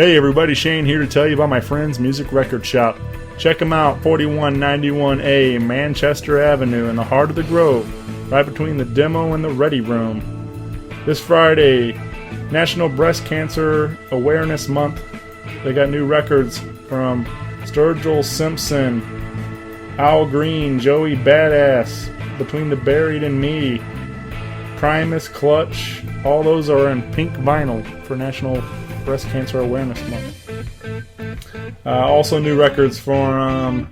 Hey everybody, Shane here to tell you about my friend's music record shop. Check them out, 4191A Manchester Avenue in the heart of the Grove, right between the demo and the ready room. This Friday, National Breast Cancer Awareness Month. They got new records from Sturgill Simpson, Al Green, Joey Badass, Between the Buried and Me, Primus, Clutch. All those are in pink vinyl for National Breast Cancer Awareness Month. Also new records from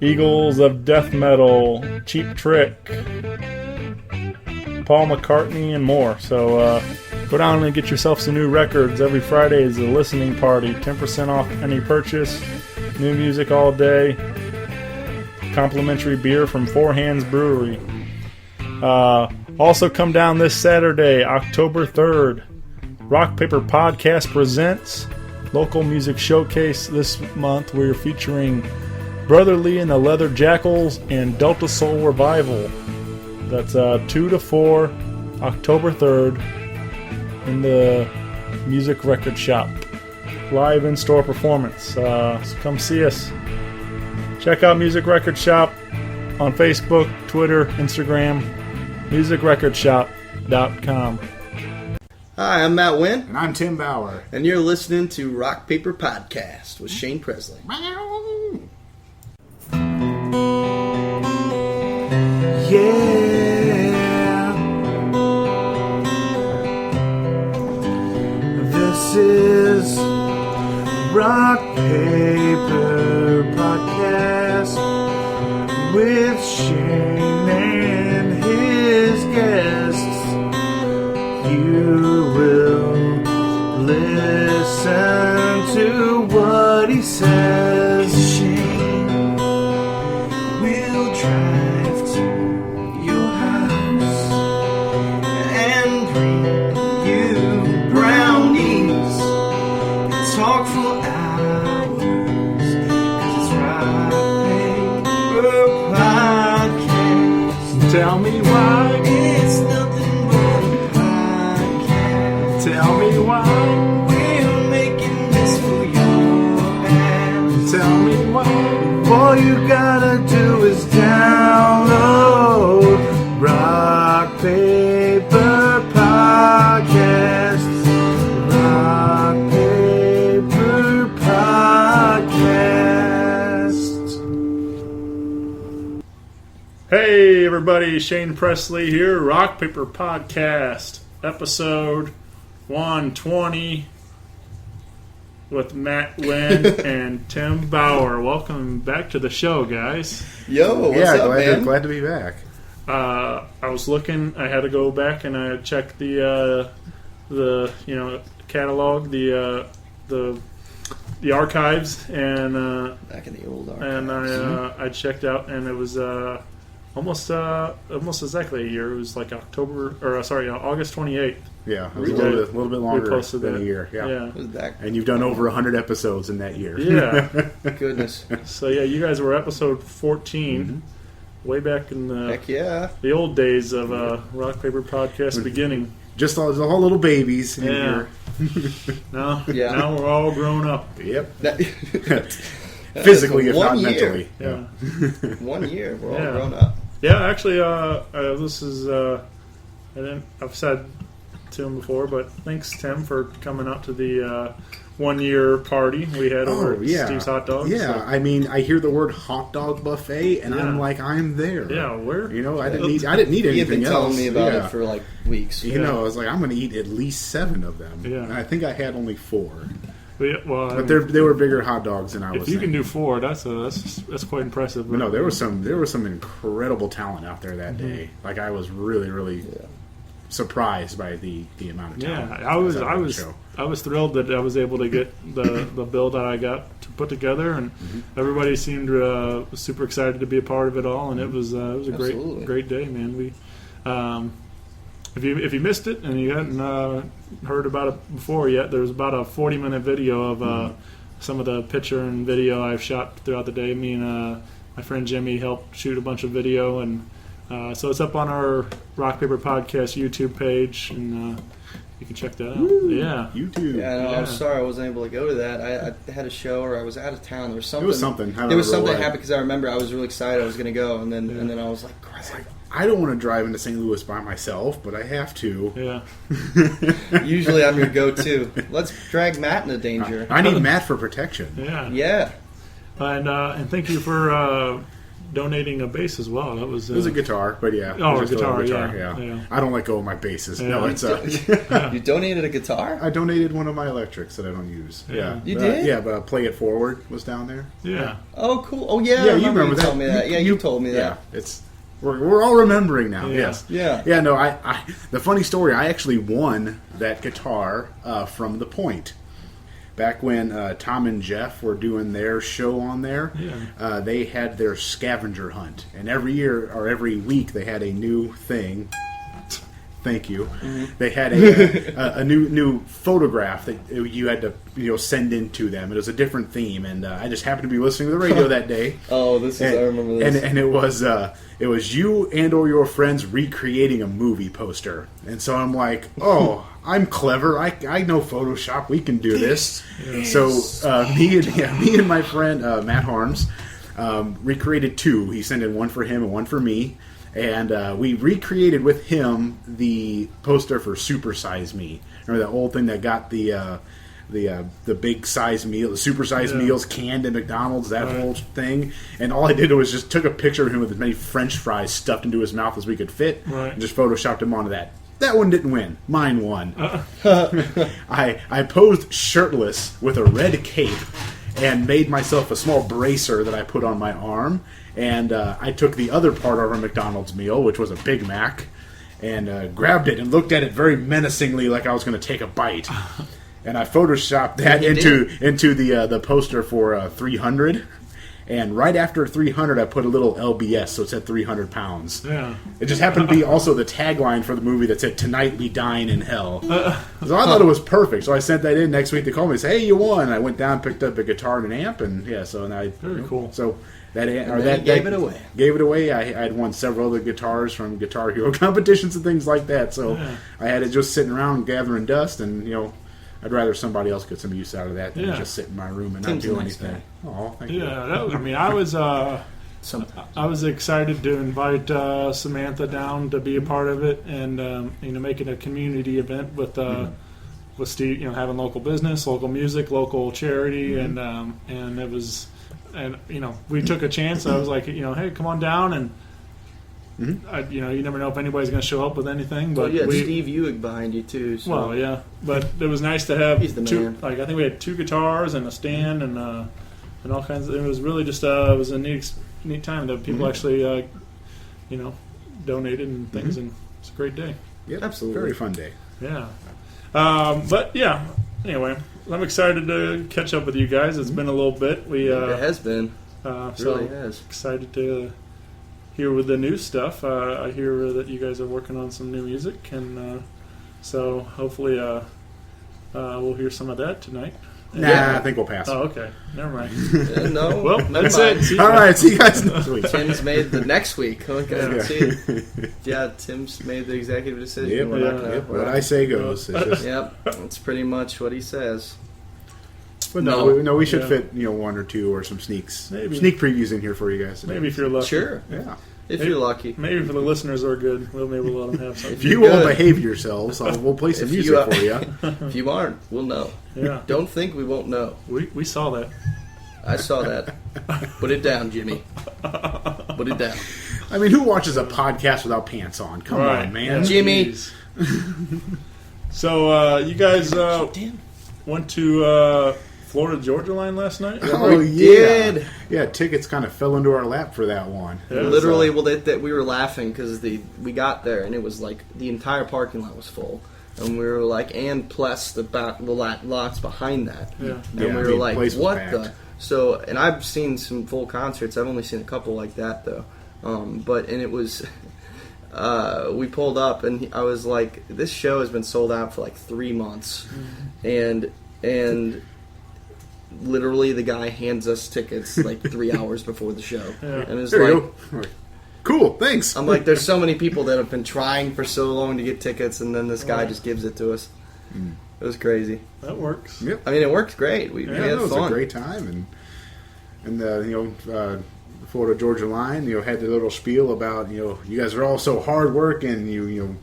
Eagles of Death Metal, Cheap Trick, Paul McCartney, and more. So go down and get yourself some new records. Every Friday is a listening party. 10% off any purchase. New music all day. Complimentary beer from Four Hands Brewery. Also come down this Saturday, October 3rd. Rock Paper Podcast presents local music showcase this month. We're featuring Brotherly and the Leather Jackals and Delta Soul Revival. That's 2 to 4, October 3rd in the Music Record Shop. Live in-store performance. So come see us. Check out Music Record Shop on Facebook, Twitter, Instagram, musicrecordshop.com. Hi, I'm Matt Wynn. And I'm Tim Bauer. And you're listening to Rock Paper Podcast with Shane Presley. Yeah. This is Rock Paper Podcast with Shane and his guests. You will listen to what he says. Shane will drive to your house and bring you brownies and talk for hours, 'cause it's Rock Paper Podcast. Tell me why it's nothing but a podcast. Tell me why we're making this for your ass. Tell me why all you gotta do is download Rock Paper Podcast. Rock Paper Podcast. Hey everybody, Shane Presley here, Rock Paper Podcast, episode 120 with Matt Wynn and Tim Bauer. Welcome back to the show, guys. Yo, what's up, man? Glad to be back. I was looking, I had to go back and I checked the catalog, the archives, and Back in the old archives. and I checked out, and it was almost exactly a year. It was like August 28th. Yeah, it was We a did. little bit We longer posted than that. a year. Yeah. It was back. And you've done over 100 episodes in that year. Yeah. Goodness. So yeah, you guys were episode 14, way back in Heck yeah. the old days of Rock Paper Podcast beginning. Just all little babies in Yeah. here. Now Yeah. we're all grown up. Yep. That- Physically, if one not year. mentally. Yeah. 1 year. We're Yeah. all grown up. Yeah, actually, this is I've said to him before, but thanks Tim for coming out to the 1 year party we had over at Steve's Hot Dogs. Yeah, So, I mean, I hear the word hot dog buffet, and Yeah. I'm like, I'm there. yeah, where? You know, I didn't need anything You've been telling else. me about Yeah. it for like weeks. You know, I was like, I'm going to eat at least 7 of them. Yeah. And I think I had only 4. Well, But they were bigger hot dogs than I was if you can thinking. do 4, that's quite impressive. But no, there was some incredible talent out there that day. Like, I was really surprised by the amount of talent. Yeah, that was at that show. I was thrilled that I was able to get the bill that I got to put together, and everybody seemed super excited to be a part of it all, and it was a Absolutely. great day, man. We if you missed it and you hadn't heard about it before yet, there's about a 40-minute video of some of the picture and video I've shot throughout the day. Me and my friend Jimmy helped shoot a bunch of video, and so it's up on our Rock Paper Podcast YouTube page, and You can check that out. Yeah. YouTube. Yeah, no, Yeah. I'm sorry I wasn't able to go to that. I had a show or I was out of town. There was something. It was something. I don't There was remember something what. happened because I remember I was really excited I was going to go, and then I was like, crap. I don't want to drive into St. Louis by myself, but I have to. Yeah. Usually I'm your go-to. Let's drag Matt into danger. I need Matt for protection. Yeah. Yeah. And thank you for donating a bass as well. That was It was a guitar, but yeah. Oh, it was a just little guitar, yeah. I don't let go of my basses. Yeah. No, it's You donated a guitar? I donated one of my electrics that I don't use. Yeah. You But, did? Yeah, but Play It Forward was down there. Yeah. Oh, cool. Oh, yeah. I you remember you that? told me that. Yeah, you told me that. Yeah, we're all remembering now. Yeah. Yes. Yeah. Yeah. No, I the funny story. I actually won that guitar from The Point. Back when Tom and Jeff were doing their show on there, they had their scavenger hunt, and every year or every week they had a new thing. Thank you. Mm-hmm. They had a new photograph that you had to send in to them. It was a different theme, and I just happened to be listening to the radio that day. Oh, I remember this. And it was you and or your friends recreating a movie poster. And so I'm like, oh, I'm clever. I know Photoshop. We can do this. So me and my friend Matt Harms recreated two. He sent in one for him and one for me. And we recreated with him the poster for Super Size Me. Remember that old thing that got the big size meal, the super size meals canned at McDonald's, that whole thing. And all I did was just took a picture of him with as many French fries stuffed into his mouth as we could fit, and just photoshopped him onto that. That one didn't win. Mine won. I posed shirtless with a red cape and made myself a small bracer that I put on my arm. And I took the other part of our McDonald's meal, which was a Big Mac, and grabbed it and looked at it very menacingly like I was going to take a bite. And I photoshopped that into the poster for 300. And right after 300, I put a little LBS, so it said 300 pounds. Yeah. It just happened to be also the tagline for the movie that said, "Tonight we dine in hell." So I thought it was perfect. So I sent that in next week. They called me and said, "Hey, you won." And I went down, picked up a guitar and an amp, and so now Very cool. So that gave it away. Gave it away. I had won several other guitars from Guitar Hero competitions and things like that. So I had it just sitting around gathering dust, and I'd rather somebody else get some use out of that than just sit in my room and not do anything. Oh, thank you. Yeah, I was excited to invite Samantha down to be a part of it, and make it a community event with Steve. Having local business, local music, local charity, and it was, we took a chance. I was like, hey, come on down and. You never know if anybody's going to show up with anything. But Steve Ewig behind you too. So. Well, yeah, but it was nice to have He's the two. man. Like I think we had two guitars and a stand and all kinds. It was really just it was a neat time that people actually donated and things, and it's a great day. Yeah, absolutely, very fun day. Yeah, but yeah. Anyway, I'm excited to catch up with you guys. It's been a little bit. It has been. It really has. Excited to. Here with the new stuff, I hear that you guys are working on some new music, and so hopefully we'll hear some of that tonight. I think we'll pass. Oh, okay. Never mind. No. Well, that's it. All right, see you guys next week. Tim's made the next week. Okay, Tim's made the executive decision. What I say goes. Yep, that's pretty much what he says. But we should fit one or two or some sneak previews in here for you guys today. Maybe if you're lucky. Sure. Yeah. If you're lucky. Maybe if the listeners are good, we'll maybe let them have something. If you will behave yourselves, we'll play some music for you. If you aren't, we'll know. Yeah. Don't think we won't know. We saw that. I saw that. Put it down, Jimmy. Put it down. I mean, who watches a podcast without pants on? Come on, man. Yeah, Jimmy. So, you guys went to Florida Georgia line last night? Oh, we did. Yeah, tickets kind of fell into our lap for that one. Yeah, literally, that we were laughing because we got there and it was like the entire parking lot was full. And we were like, and plus the lots behind that. Yeah. And we were like, what the? So, and I've seen some full concerts. I've only seen a couple like that, though. And it was, we pulled up, and I was like, this show has been sold out for like 3 months. Mm-hmm. And literally the guy hands us tickets like 3 hours before the show. Yeah. And it's like, cool, thanks. I'm like, there's so many people that have been trying for so long to get tickets, and then this guy just gives it to us. It was crazy. That works. Yep. I mean, it worked great. We had it was fun. a great time, and the Florida Georgia line, had the little spiel about you guys are all so hard work and you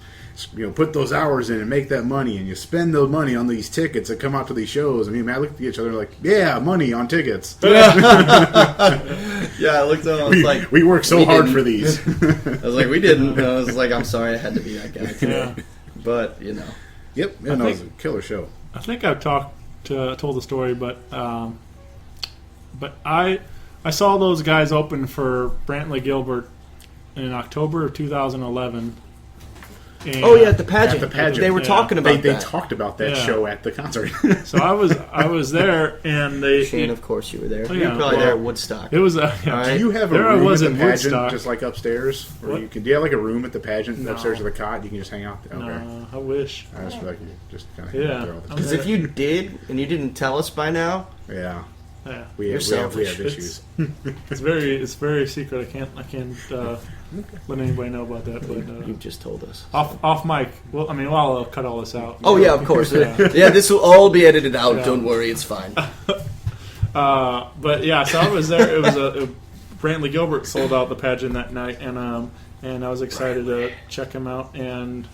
put those hours in and make that money and you spend the money on these tickets that come out to these shows. I mean, I looked at each other like, yeah, money on tickets. Yeah, I looked at him. I was like, we work so hard for these. I was like, we didn't. And I was like, I'm sorry, I had to be that guy today. Yeah. But Yep, it was a killer show. I think I've told the story, but I saw those guys open for Brantley Gilbert in October of 2011. And oh yeah, at the pageant. They were Yeah. talking about They that. talked about that Yeah. show at the concert. So I was there, and Shane, of course, you were there. Oh, You were yeah. probably there at Well, Woodstock. it was All right. Do you have a There I room was at the in pageant, Woodstock. just like upstairs? Or What? do you have like a room at the pageant No. upstairs of the cot? You can just hang out there? Okay. No, I wish. I just feel like you just kind of Yeah. hang out there all the time. Because if you did and you didn't tell us by now, Yeah. Yeah, We You're have selfish. issues. it's very secret. I can't let anybody know about that. But you just told us. off mic. Well, I mean, I'll cut all this out. Oh yeah, of course. Yeah. Yeah, this will all be edited out. Yeah. Don't worry, it's fine. But yeah, so I was there. It was Brantley Gilbert sold out the pageant that night, and I was excited to check him out. And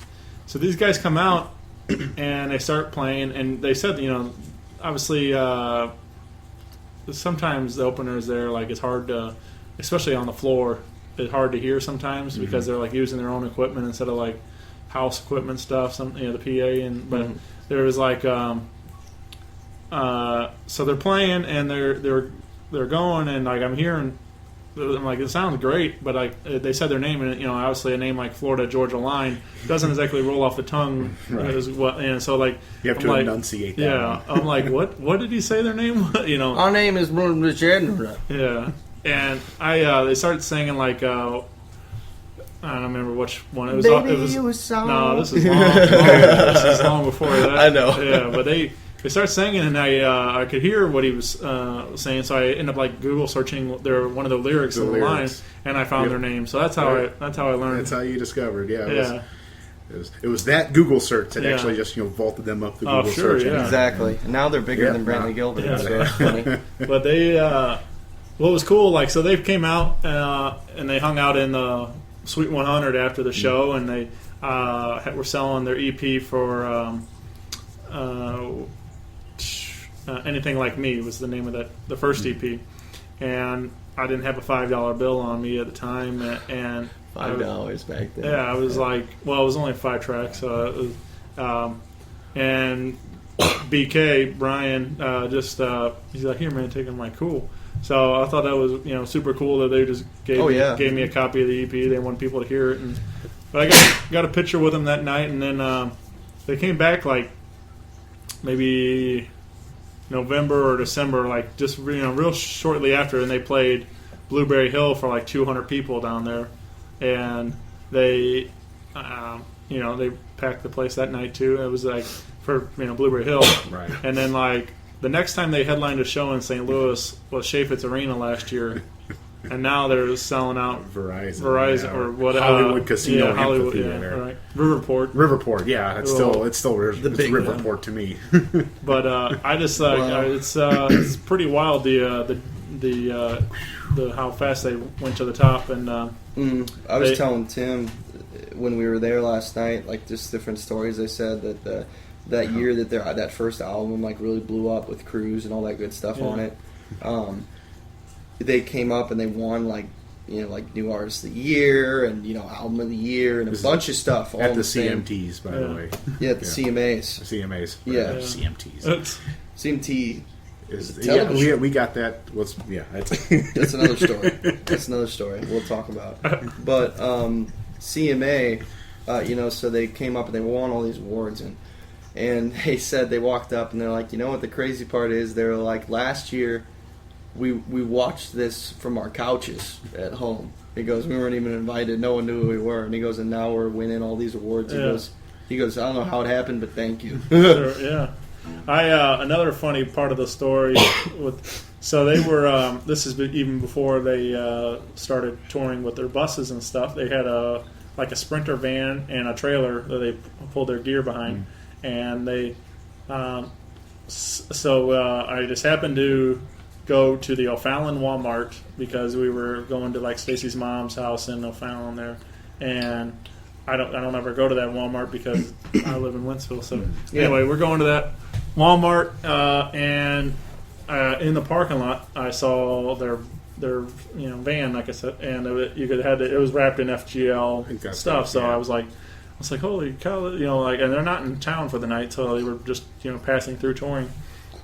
so these guys come out and they start playing, and they said, obviously, sometimes the openers there, like it's hard to, especially on the floor, it's hard to hear sometimes because they're like using their own equipment instead of like house equipment stuff. The PA but there was like. So they're playing and they're going and like I'm hearing, I'm like it sounds great, but like they said their name and obviously a name like Florida Georgia Line doesn't exactly roll off the tongue. Right. And so like You have I'm to like, enunciate that. Yeah, I'm like what did he say their name? Our name is Yeah, and they started singing like I don't remember which one it was. Baby, It was you was so- no, this is long. This is long before that. I know. Yeah, but they started singing, and I could hear what he was saying. So I ended up like Google searching one of the lyrics The of the line, lyrics. and I found Yep. their name. So that's how I learned. That's how you discovered. Yeah. Yeah. It was that Google search that Yeah. actually just vaulted them up the Oh, Google sure, search. yeah. engine. Exactly. And now they're bigger Yeah. than Brantley Gilbert. Yeah. So it's funny. But they, what was cool, like, so they came out and they hung out in the Suite 100 after the show, and they were selling their EP for Anything Like Me was the name of the first EP, and I didn't have a $5 bill on me at the time, and $5 back then. yeah, I was like, well, it was only 5 tracks, so it was, and BK Brian he's like, here man, take it. I'm like, cool. So I thought that was super cool that they just gave me a copy of the EP. They wanted people to hear it, but I got a picture with them that night, and then they came back like maybe November or December, like just real shortly after, and they played Blueberry Hill for like 200 people down there, and they they packed the place that night too. It was like for Blueberry Hill, Right. and then like the next time they headlined a show in St. Louis was Chaffetz Arena last year, and now they're selling out Verizon yeah, or whatever, Hollywood Casino Hollywood, Amphitheater. right. Riverport. Yeah, it's Oh. still The big Riverport to me. But I just Wow. it's pretty wild the how fast they went to the top, and I was They- telling Tim when we were there last night, like just different stories. They said that that year that that first album like really blew up with Cruise and all that good stuff Yeah. on it. They came up and they won like new artist of the year and album of the year and a This is bunch of stuff all At in the same- CMTs, by Yeah. the way. Yeah, the Yeah. CMAs, CMAs. Yeah. CMTs. it's, CMT. Is, Television. yeah, we got that. That's another story. That's another story we'll talk about. But CMA, so they came up and they won all these awards, and they said they walked up and they're like, what the crazy part is? They were like, last year we watched this from our couches at home. He goes, we weren't even invited. No one knew who we were. And he goes, and now we're winning all these awards. Yeah. He goes, I don't know how it happened, but thank you. sure, yeah. Another funny part of the story so they were this is even before they started touring with their buses and stuff. They had a Sprinter van and a trailer that they pulled their gear behind, and they. So I just happened to go to the O'Fallon Walmart because we were going to like Stacey's mom's house in O'Fallon there, and I don't ever go to that Walmart because I live in Wentzville. So anyway, we're going to that Walmart, and in the parking lot I saw their van, like I said, and it was wrapped in FGL stuff. So I was like, holy cow, and they're not in town for the night, so they were just passing through touring.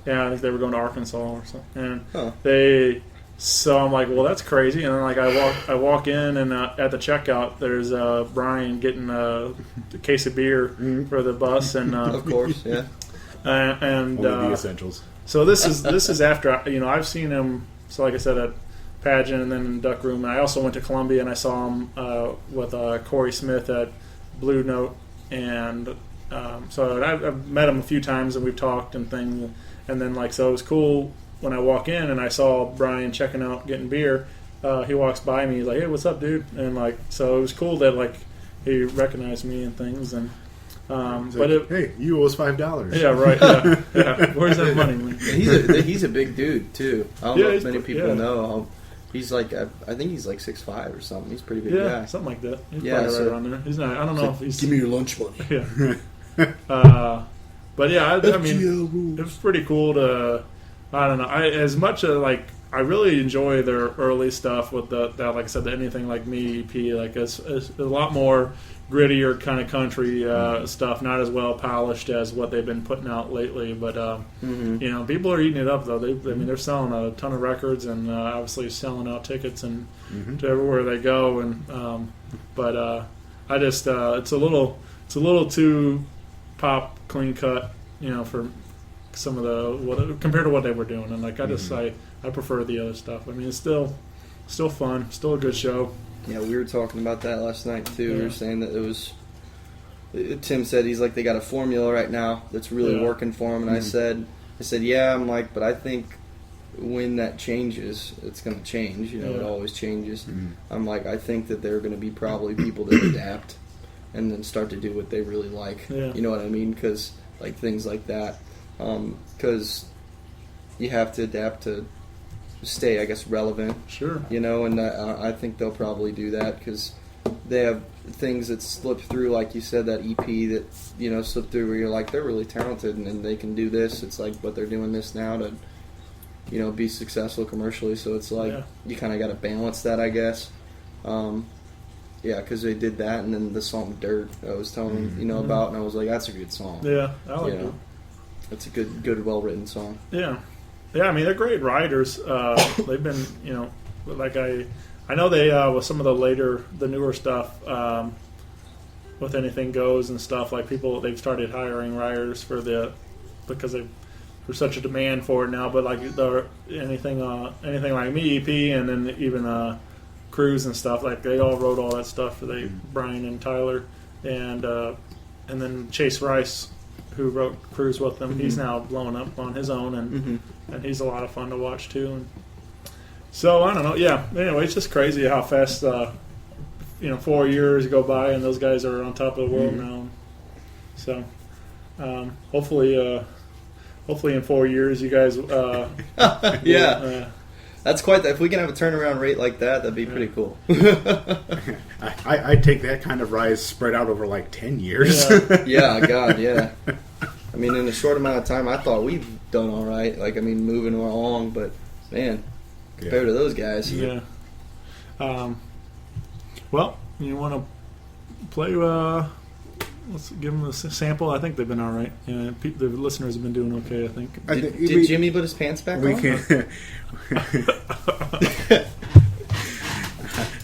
Yeah, I think they were going to Arkansas or something. And so I'm like, well, that's crazy. And then like I walk in, and at the checkout there's Brian getting a case of beer for the bus, and of course, yeah, and only the essentials. So this is after I've seen him. So like I said, at Pageant and then in Duck Room, and I also went to Columbia and I saw him with Corey Smith at Blue Note, and so I've met him a few times and we've talked and things, and then so it was cool when I walk in and I saw Brian checking out getting beer. He walks by me, he's like, "Hey, what's up, dude?" And so it was cool that he recognized me and things, and hey, you owe us $5. Yeah, right. Yeah. Where's that money, man? He's a big dude too. I don't know if many people know. He's I think he's 6'5" or something. He's a pretty big guy. Something like that. He's probably right around there. He's not. I don't know if he's. Give me your lunch money. Yeah. But yeah, I mean, it was pretty cool to. I don't know. As much as I really enjoy their early stuff with that, like I said, the Anything Like Me EP. It's a lot more grittier kind of country stuff, not as well polished as what they've been putting out lately. But people are eating it up though. They're selling a ton of records and obviously selling out tickets and to everywhere they go. And but I just it's a little too pop, clean cut, for some of the compared to what they were doing. And I prefer the other stuff. I mean, it's still fun, still a good show. Yeah, we were talking about that last night too. Yeah. We were saying that it was. Tim said he's they got a formula right now that's really working for him, and I said, yeah, I'm but I think when that changes, it's going to change. It always changes. I'm I think that there are going to be probably people that adapt and then start to do what they really like. Yeah. You know what I mean? Because things like that, because you have to adapt to stay, I guess, relevant. Sure. And I think they'll probably do that because they have things that slip through, like you said, that EP that, slip through where you're they're really talented and they can do this. It's but they're doing this now to, be successful commercially. So it's you kind of got to balance that, I guess. Yeah, because they did that, and then the song "Dirt" I was telling about, and I was that's a good song. Yeah, I like it. It's a good, well-written song. Yeah. Yeah, I mean, they're great writers. They've been, I know they, with some of the newer stuff, with Anything Goes and stuff, they've started hiring writers because there's such a demand for it now, but the Anything Like Me EP and then even Cruise and stuff, they all wrote all that stuff for Brian and Tyler, and then Chase Rice, who wrote Cruise with them, he's now blowing up on his own, and he's a lot of fun to watch too. And so I don't know. Yeah. Anyway, it's just crazy how fast 4 years go by and those guys are on top of the world now. So hopefully in 4 years you guys. Yeah. That's quite. If we can have a turnaround rate like that, that'd be pretty cool. I'd take that kind of rise spread out over 10 years. Yeah, God, yeah. I mean, in a short amount of time, I thought we've done all right. Moving along, but man, compared to those guys, yeah. Well, you want to play? Let's give them a sample. I think they've been all right. Yeah, the listeners have been doing okay, I think. Did Jimmy put his pants back on?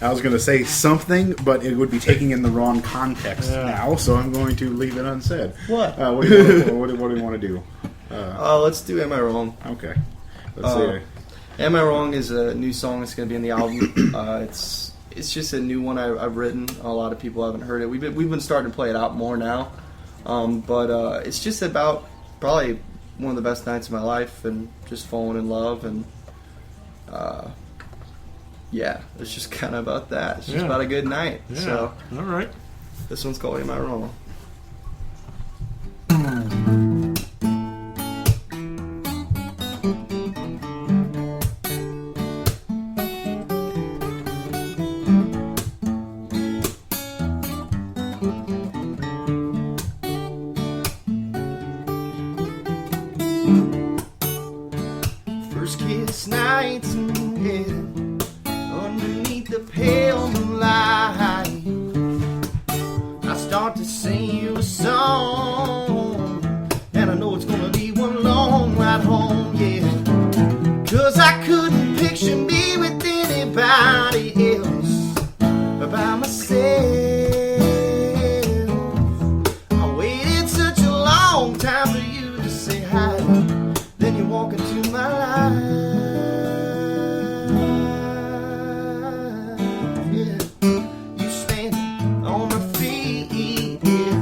I was going to say something, but it would be taking in the wrong context now, so I'm going to leave it unsaid. What? What do you want to do? Let's do Am I Wrong? Okay. Let's see. Am I Wrong is a new song that's going to be in the album. It's just a new one I've written. A lot of people haven't heard it. We've been starting to play it out more now, but it's just about probably one of the best nights of my life and just falling in love and it's just kind of about that. It's just about a good night. Yeah. So all right, this one's called Am I Wrong? first kiss nights, yeah, underneath the pale moonlight, I start to sing you a song, and I know it's gonna be one long ride home, yeah, 'cause I couldn't picture me with anybody else but by myself. I waited such a long time for you to say hi, then you walk into my life, yeah. You standing on my feet, yeah,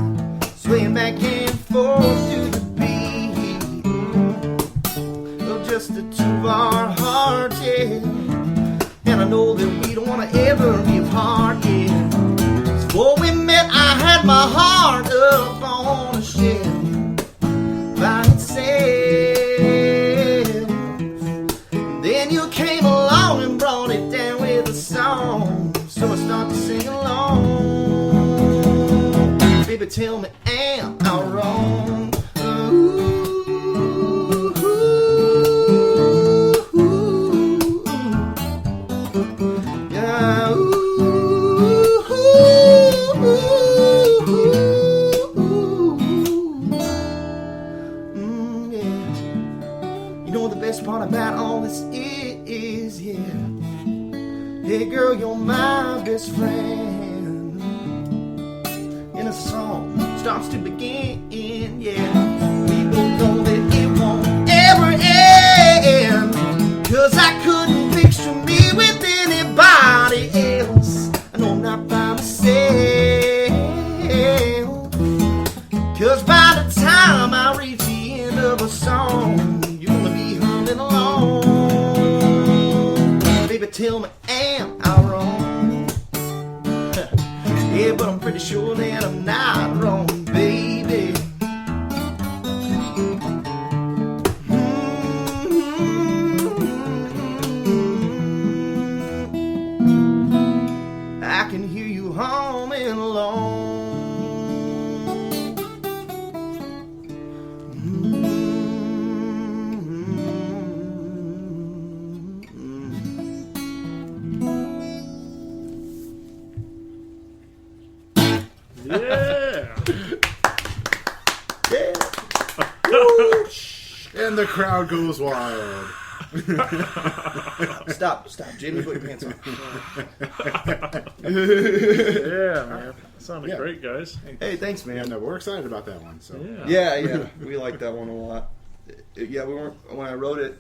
swaying back and forth to the beat of just the two of our hearts, yeah. And I know that we don't want to ever be apart, yeah. Before we met, I had my heart up on a shelf by itself. And then you came along and brought it down with a song, so I start to sing along. Baby, tell me, am I wrong? Yeah, yeah. You know what the best part about all this is, yeah. Hey girl, you're my best friend. And a song starts to begin, yeah. We both know that it won't ever end, 'cause I couldn't picture me with anybody else. I know I'm not by myself, 'cause by the time I reach the end of a song, you're gonna be humming along. Baby, tell me, am I wrong? Yeah, but I'm pretty sure that I'm not wrong, baby. I can hear you humming along. Yeah. Yeah. And the crowd goes wild. Stop, Jamie, put your pants on. Yeah, man. That sounded Yeah. great, guys. Hey, thanks, man. And we're excited about that one. So Yeah, we like that one a lot. Yeah, we weren't when I wrote it.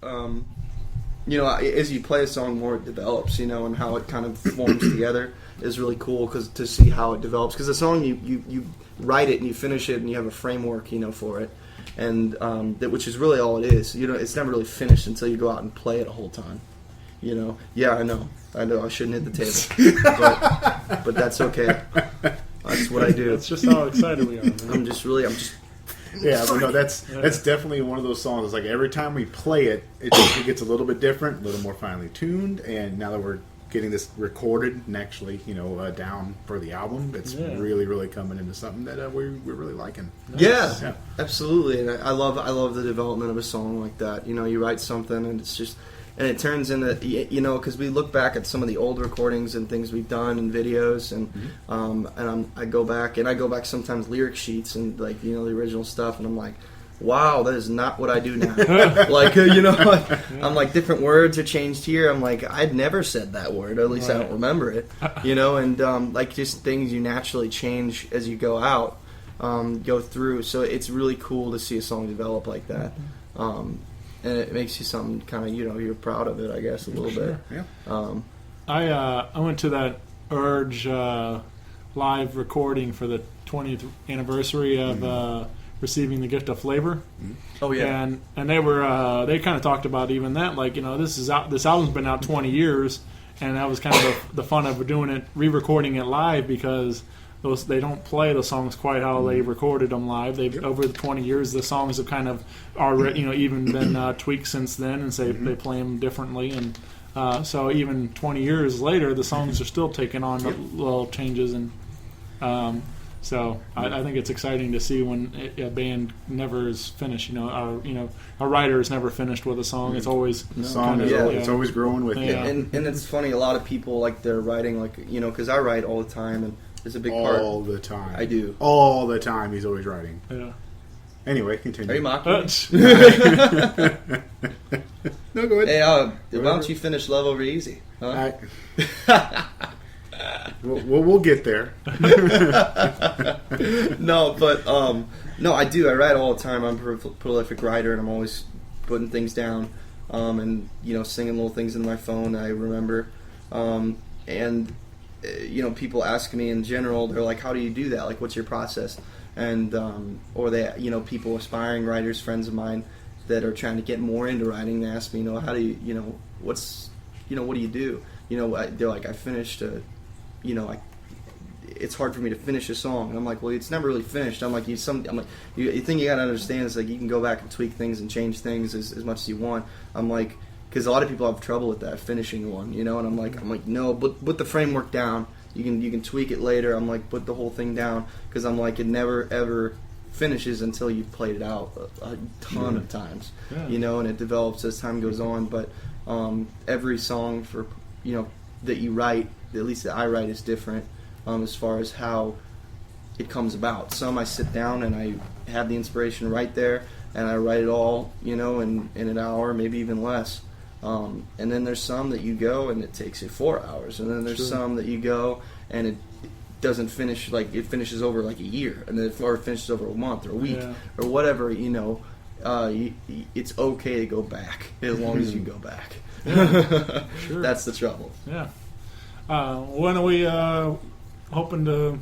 You know, as you play a song more, it develops. You know, and how it kind of forms together is really cool because to see how it develops. Because the song you write it and you finish it and you have a framework, you know, for it, and which is really all it is. You know, it's never really finished until you go out and play it a whole time. You know, yeah, I know, I shouldn't hit the table, but that's okay. That's what I do. That's just how excited we are, man. I'm just. Yeah, but no, that's definitely one of those songs. It's like every time we play it, it gets a little bit different, a little more finely tuned. And now that we're getting this recorded and actually, you know, down for the album, it's really, really coming into something that we're really liking. Yeah, absolutely. And I love the development of a song like that. You know, you write something and it's just. And it turns into, you know, because we look back at some of the old recordings and things we've done and videos, and I go back sometimes lyric sheets and like, you know, the original stuff, and I'm like, wow, that is not what I do now. Like, you know, I'm like, different words are changed here. I'm like, I'd never said that word, or at least I don't remember it, you know, and like just things you naturally change as you go out, go through. So it's really cool to see a song develop like that. And it makes you something kind of, you know, you're proud of it, I guess, a little bit. Yeah. I went to that Urge live recording for the 20th anniversary of Receiving the Gift of Flavor. Oh yeah. And they kind of talked about even that, like, you know, this album's been out 20 years, and that was kind of the fun of doing it, re-recording it live, because they don't play the songs quite how they recorded them live. They've over the 20 years, the songs have kind of already, you know, even been tweaked since then, and they play them differently. And so even 20 years later, the songs are still taking on little changes. And So I think it's exciting to see when a band never is finished. A writer is never finished with a song. It's always it's always growing with you. And it's funny. A lot of people like they're writing because I write all the time, and it's a big part. All the time. I do all the time. He's always writing. Yeah. Anyway, continue. Are you mocking me? No, go ahead. Hey, why don't you finish Love Over Easy? Huh? We'll get there. No, but no, I do. I write all the time. I'm a prolific writer, and I'm always putting things down, and singing little things in my phone that I remember. And people ask me in general, they're like, "How do you do that? Like, what's your process?" And or they, people, aspiring writers, friends of mine that are trying to get more into writing, they ask me, how do you, what do you do? They're like, I finished it's hard for me to finish a song. And I'm like, well, it's never really finished. I'm like, the thing you got to understand is like you can go back and tweak things and change things as much as you want. I'm like, because a lot of people have trouble with that finishing one, and I'm like, no, put the framework down. You can tweak it later. I'm like, put the whole thing down, because I'm like, it never ever finishes until you've played it out a ton of times, and it develops as time goes on. But every song that you write, at least that I write, is different as far as how it comes about. Some I sit down and I have the inspiration right there, and I write it all, in an hour, maybe even less. And then there's some that you go and it takes you 4 hours, and then there's some that you go and it doesn't finish, like it finishes over like a year, and then or it finishes over a month or a week or whatever. It's okay to go back as long as you go back. Sure. That's the trouble. Yeah. When are we hoping to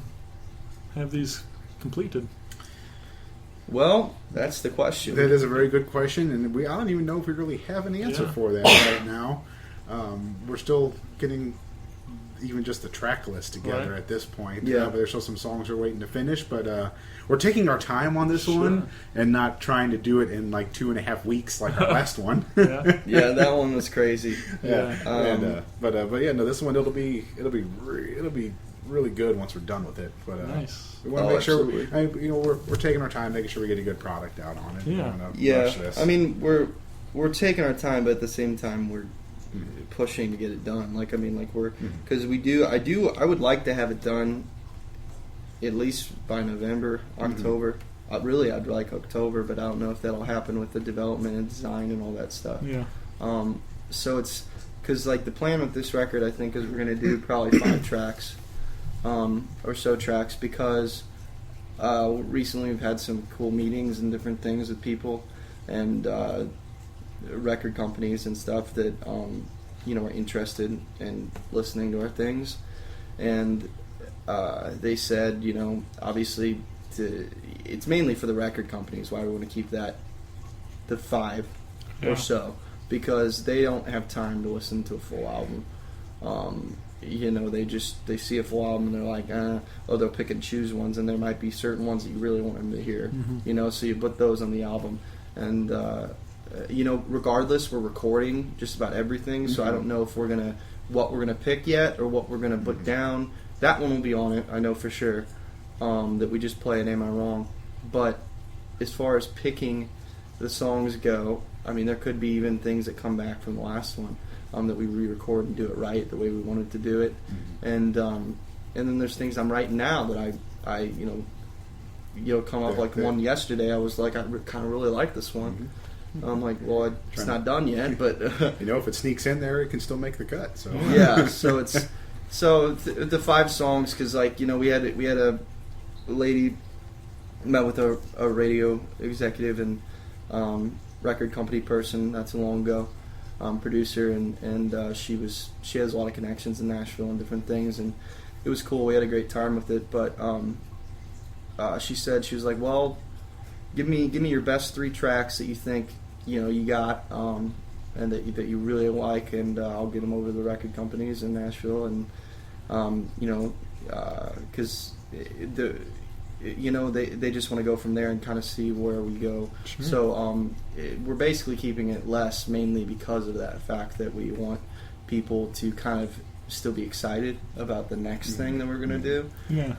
have these completed? Well, that's the question. That is a very good question, and I don't even know if we really have an answer for that right now. We're still getting even just the track list together at this point. Yeah. But there's still some songs we're waiting to finish, but we're taking our time on this one and not trying to do it in like 2.5 weeks like our last one. Yeah, that one was crazy. This one it'll be really good once we're done with it. But nice. We want to make sure we're taking our time, making sure we get a good product out on it. I mean, we're taking our time, but at the same time we're pushing to get it done. Because I would like to have it done at least by November, October. Really, I'd like October, but I don't know if that'll happen with the development and design and all that stuff. Yeah. So it's because the plan with this record, I think, is we're going to do probably 5 tracks. Or so tracks, because recently we've had some cool meetings and different things with people and record companies and stuff that are interested in listening to our things, and they said obviously it's mainly for the record companies why we want to keep that the 5 or so, because they don't have time to listen to a full album. They see a full album and they're like, they'll pick and choose ones, and there might be certain ones that you really want them to hear, so you put those on the album. And, regardless, we're recording just about everything, so I don't know if what we're going to pick yet or what we're going to put down. That one will be on it, I know for sure, that we just play it, Am I Wrong? But as far as picking the songs go, I mean, there could be even things that come back from the last one. That we re-record and do it right the way we wanted to do it, and then there's things I'm writing now that I come up one yesterday. I was like, I kind of really like this one. I'm like, well, it's not done yet, but if it sneaks in there, it can still make the cut. So so it's the 5 songs, because we had a lady met with a radio executive and record company person not too long ago. Producer, and she has a lot of connections in Nashville and different things, and it was cool. We had a great time with it, but she said, she was like, well, give me your best 3 tracks that you think you got, and that you really like, and I'll get them over to the record companies in Nashville, and because they just want to go from there and kind of see where we go. Sure. So we're basically keeping it less, mainly because of that fact that we want people to kind of still be excited about the next thing that we're going to do. Yeah.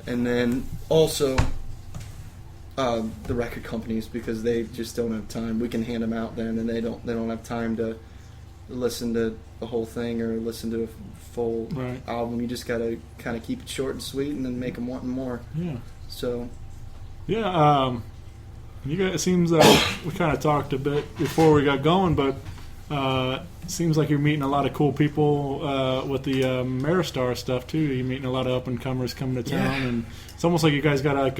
and then also the record companies, because they just don't have time. We can hand them out then, and they don't have time to listen to the whole thing or listen to a full album. You just gotta kind of keep it short and sweet, and then make them wanting more. Yeah. So. Yeah. You guys, it seems we kind of talked a bit before we got going, but it seems like you're meeting a lot of cool people with the Ameristar stuff too. You're meeting a lot of up and comers coming to town, and it's almost like you guys got like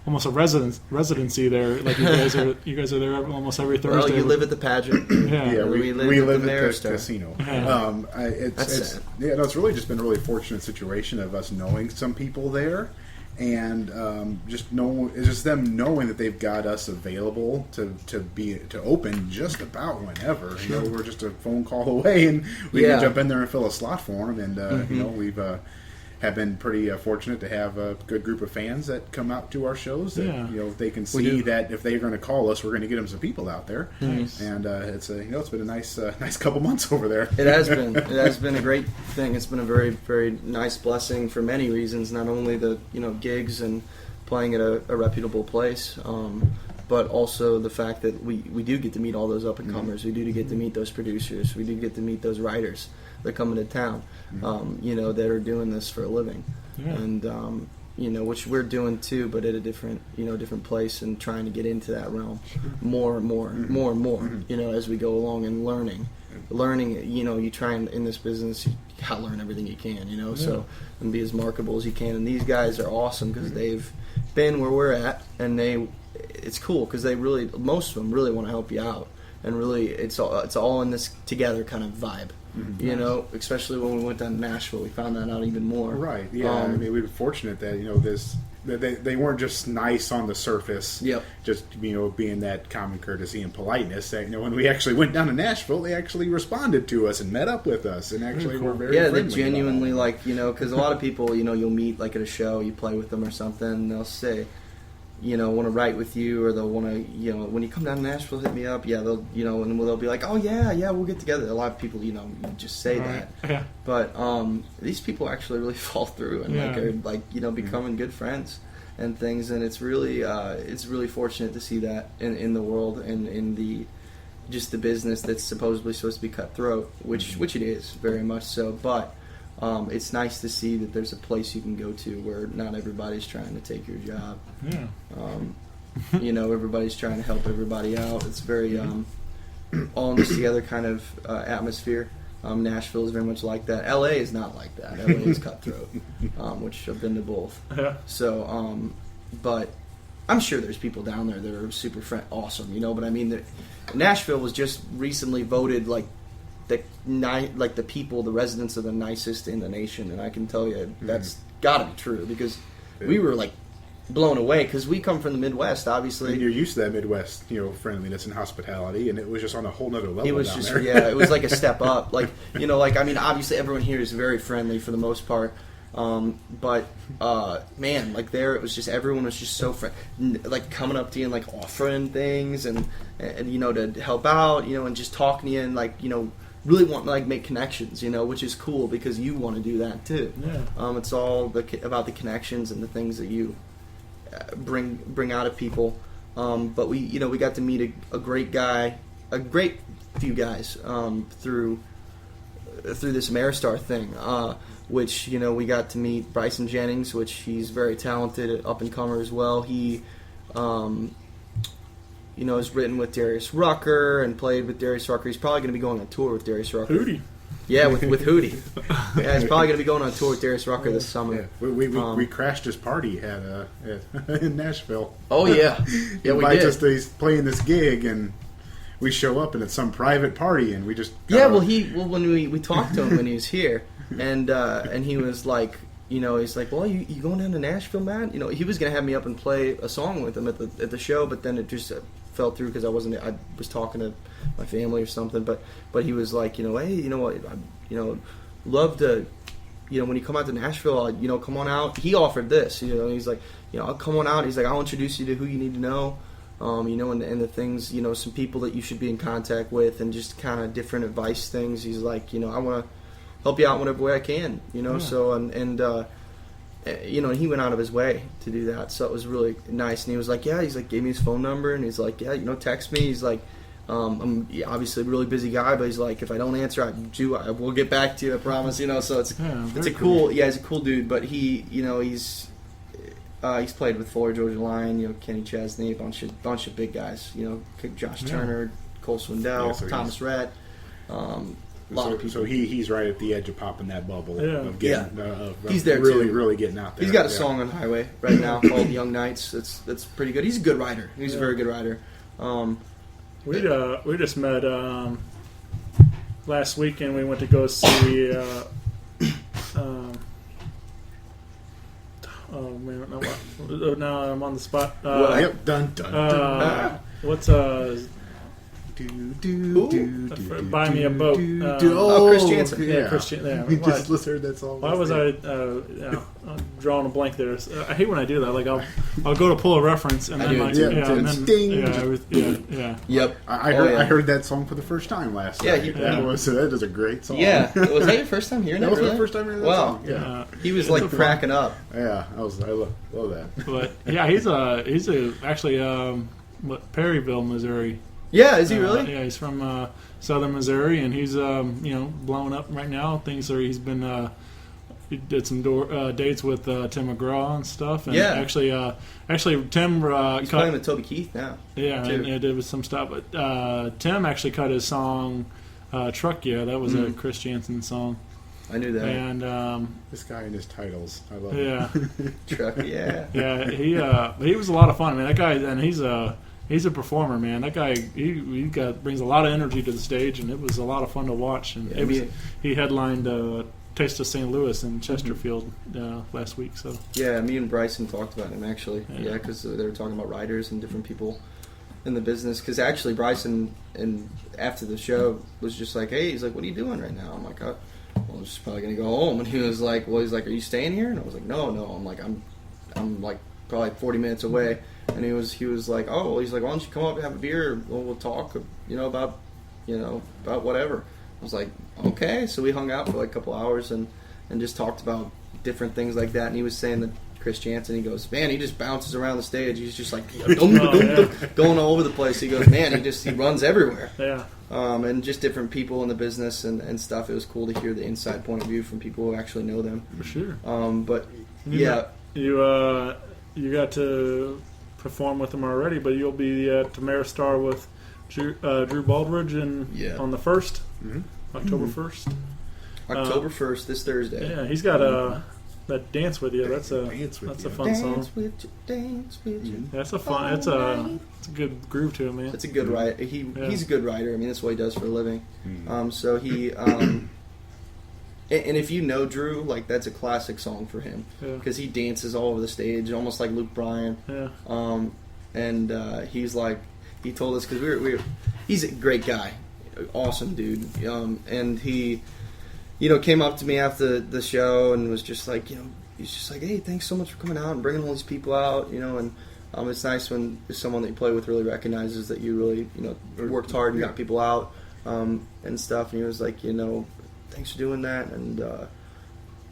almost a residency there. Like you guys are there almost every Thursday. Well, you live at the pageant. Yeah, we live at the casino. Yeah. It's it's really just been a really fortunate situation of us knowing some people there. And just them knowing that they've got us available to open just about whenever. You know, we're just a phone call away, and we can jump in there and fill a slot for them. And you know, we've have been pretty fortunate to have a good group of fans that come out to our shows. That, you know, they can see that if they're going to call us, we're going to get them some people out there. Nice. And it's it's been a nice couple months over there. It has been. It has been a great thing. It's been a very, very nice blessing for many reasons. Not only the gigs and playing at a reputable place, but also the fact that we do get to meet all those up and comers. We do get to meet those producers. We do get to meet those writers that come into town. That are doing this for a living, and which we're doing too, but at a different place, and trying to get into that realm more and more, as we go along, and learning, you try and in this business, you gotta learn everything you can, so, and be as marketable as you can. And these guys are awesome because they've been where we're at, and it's cool because most of them really want to help you out, and really it's all in this together kind of vibe. Especially when we went down to Nashville, we found that out even more. Right. Yeah. I mean, we were fortunate that they weren't just nice on the surface. Yep. Just being that common courtesy and politeness. That when we actually went down to Nashville, they actually responded to us and met up with us, and actually were very friendly. They genuinely because a lot of people you'll meet like at a show, you play with them or something, and they'll say, want to write with you, or they'll want to, when you come down to Nashville, hit me up. Yeah, they'll, and they'll be like, oh yeah, we'll get together. A lot of people, you just say that. Yeah. But these people actually really fall through and are becoming good friends and things. And it's really fortunate to see that in the world and in the business that's supposedly supposed to be cutthroat, which it is very much so. But it's nice to see that there's a place you can go to where not everybody's trying to take your job. Yeah. Everybody's trying to help everybody out. It's very all in this together kind of atmosphere. Nashville is very much like that. LA is not like that. LA is cutthroat, which I've been to both. Yeah. So, but I'm sure there's people down there that are super awesome, but I mean, Nashville was just recently voted the residents are the nicest in the nation, and I can tell you that's got to be true, because we were blown away, because we come from the Midwest, obviously. And you're used to that Midwest, friendliness and hospitality, and it was just on a whole nother level. It was down just there. It was like a step up. I mean, obviously everyone here is very friendly for the most part. But there it was just everyone was just so coming up to you and offering things and to help out, and just talking to you and really want to make connections, which is cool because you want to do that too. Yeah. It's all about the connections and the things that you bring out of people. But we got to meet a great few guys through this Ameristar thing. Which we got to meet Bryson Jennings, which he's very talented, up and comer as well. He has written with Darius Rucker and played with Darius Rucker. He's probably going to be going on tour with Darius Rucker. Hootie. Yeah, with Hootie. Yeah, he's probably going to be going on tour with Darius Rucker this summer. Yeah. We crashed his party in Nashville. Oh, yeah. Yeah, we did. He's playing this gig, and we show up, and it's some private party, and we just... when we talked to him when he was here, and he was like... he's like, well, you going down to Nashville, man? He was going to have me up and play a song with him at the show, but then it just fell through because I was talking to my family or something. But he was like, hey, what, love to, when you come out to Nashville, come on out. He offered this, he's like, I'll come on out. He's like, I'll introduce you to who you need to know, and the things, some people that you should be in contact with, and just kind of different advice things. He's like, I want to help you out whatever way I can, So you know, and he went out of his way to do that, so it was really nice. And he was like, yeah, he's like, gave me his phone number, and he's like, yeah, you know, text me. He's like, I'm obviously a really busy guy, but he's like, if I don't answer, I will get back to you, I promise. You know, so it's a cool, he's a cool dude. But he, you know, he's played with Fuller, Georgia Line, you know, Kenny Chesney, a bunch of big guys. You know, Josh Turner, Cole Swindell, Thomas Rhett. A lot of people. So he's right at the edge of popping that bubble. Of getting, he's there really, too. really getting out there. He's got a song on Highway right now called Young Nights. That's pretty good. He's a good writer. He's a very good writer. We just met last weekend. We went to go see. Oh man, now I'm on the spot. Yep, dun. What's Buy Me a Boat. Chris Jansen. Yeah, Chris Jansen. Yeah. We just heard that song. Why was I drawing a blank there? I hate when I do that. Like I'll go to pull a reference and then Yep. I heard that song for the first time last night. So that is a great song. Yeah. Was that your first time hearing it? That was really? my first time hearing that song. Yeah. He was like cracking up. Yeah, I love that. But yeah, he's actually Perryville, Missouri. Yeah, is he really? Yeah, he's from southern Missouri, and he's blowing up right now. He's been he did some dates with Tim McGraw and stuff. And actually Tim he's playing with Toby Keith now. Yeah, and did with some stuff. But Tim actually cut his song "Truck Yeah." That was a Chris Jansen song. I knew that. And this guy and his titles, I love it. Truck Yeah. Yeah, he was a lot of fun. I mean, that guy, and he's a performer, man. That guy, he brings a lot of energy to the stage, and it was a lot of fun to watch. And he headlined Taste of St. Louis in Chesterfield last week. So yeah, me and Bryson talked about him actually. Yeah, because they were talking about writers and different people in the business. Because actually, Bryson, and after the show, was just like, "Hey," he's like, "What are you doing right now?" I'm like, "Well, I'm just probably gonna go home." And he was like, "Well," he's like, "Are you staying here?" And I was like, "No." I'm like, I'm like probably 40 minutes away. And he was like, "Oh," well, he's like, "Why don't you come up and have a beer? We'll talk, about whatever." I was like, "Okay." So we hung out for like a couple hours and just talked about different things like that. And he was saying that Chris Jansen, he goes, "Man, he just bounces around the stage. He's just like going all over the place." He goes, "Man, he runs everywhere." Yeah. And just different people in the business and stuff. It was cool to hear the inside point of view from people who actually know them. For sure. But yeah, you got to perform with them already, but you'll be at Ameristar with Drew Baldridge on the 1st, October 1st. October 1st, this Thursday. Yeah, he's got that Dance With You. That's a fun song. Dance with you. That's a fun. It's a good groove to it, man. It's a good writer. He's a good writer. I mean, that's what he does for a living. So he. And if you know Drew, like that's a classic song for him because he dances all over the stage, almost like Luke Bryan. Yeah. And he's like, he told us because he's a great guy, awesome dude. And he, came up to me after the show and was just like, he's just like, "Hey, thanks so much for coming out and bringing all these people out, And it's nice when someone that you play with really recognizes that you really, worked hard and got people out and stuff. And he was like, "Thanks for doing that," and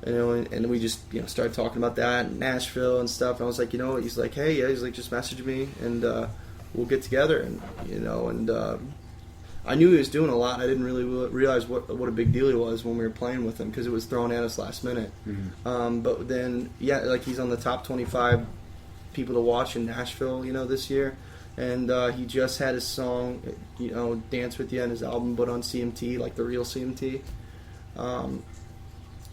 and we just started talking about that and Nashville and stuff. And I was like, he's like, "Hey, yeah," he's like, "just message me and we'll get together." And I knew he was doing a lot. I didn't really realize what a big deal he was when we were playing with him because it was thrown at us last minute. But then like he's on the top 25 people to watch in Nashville, this year. And he just had his song, "Dance With You" on his album, but on CMT, like the real CMT.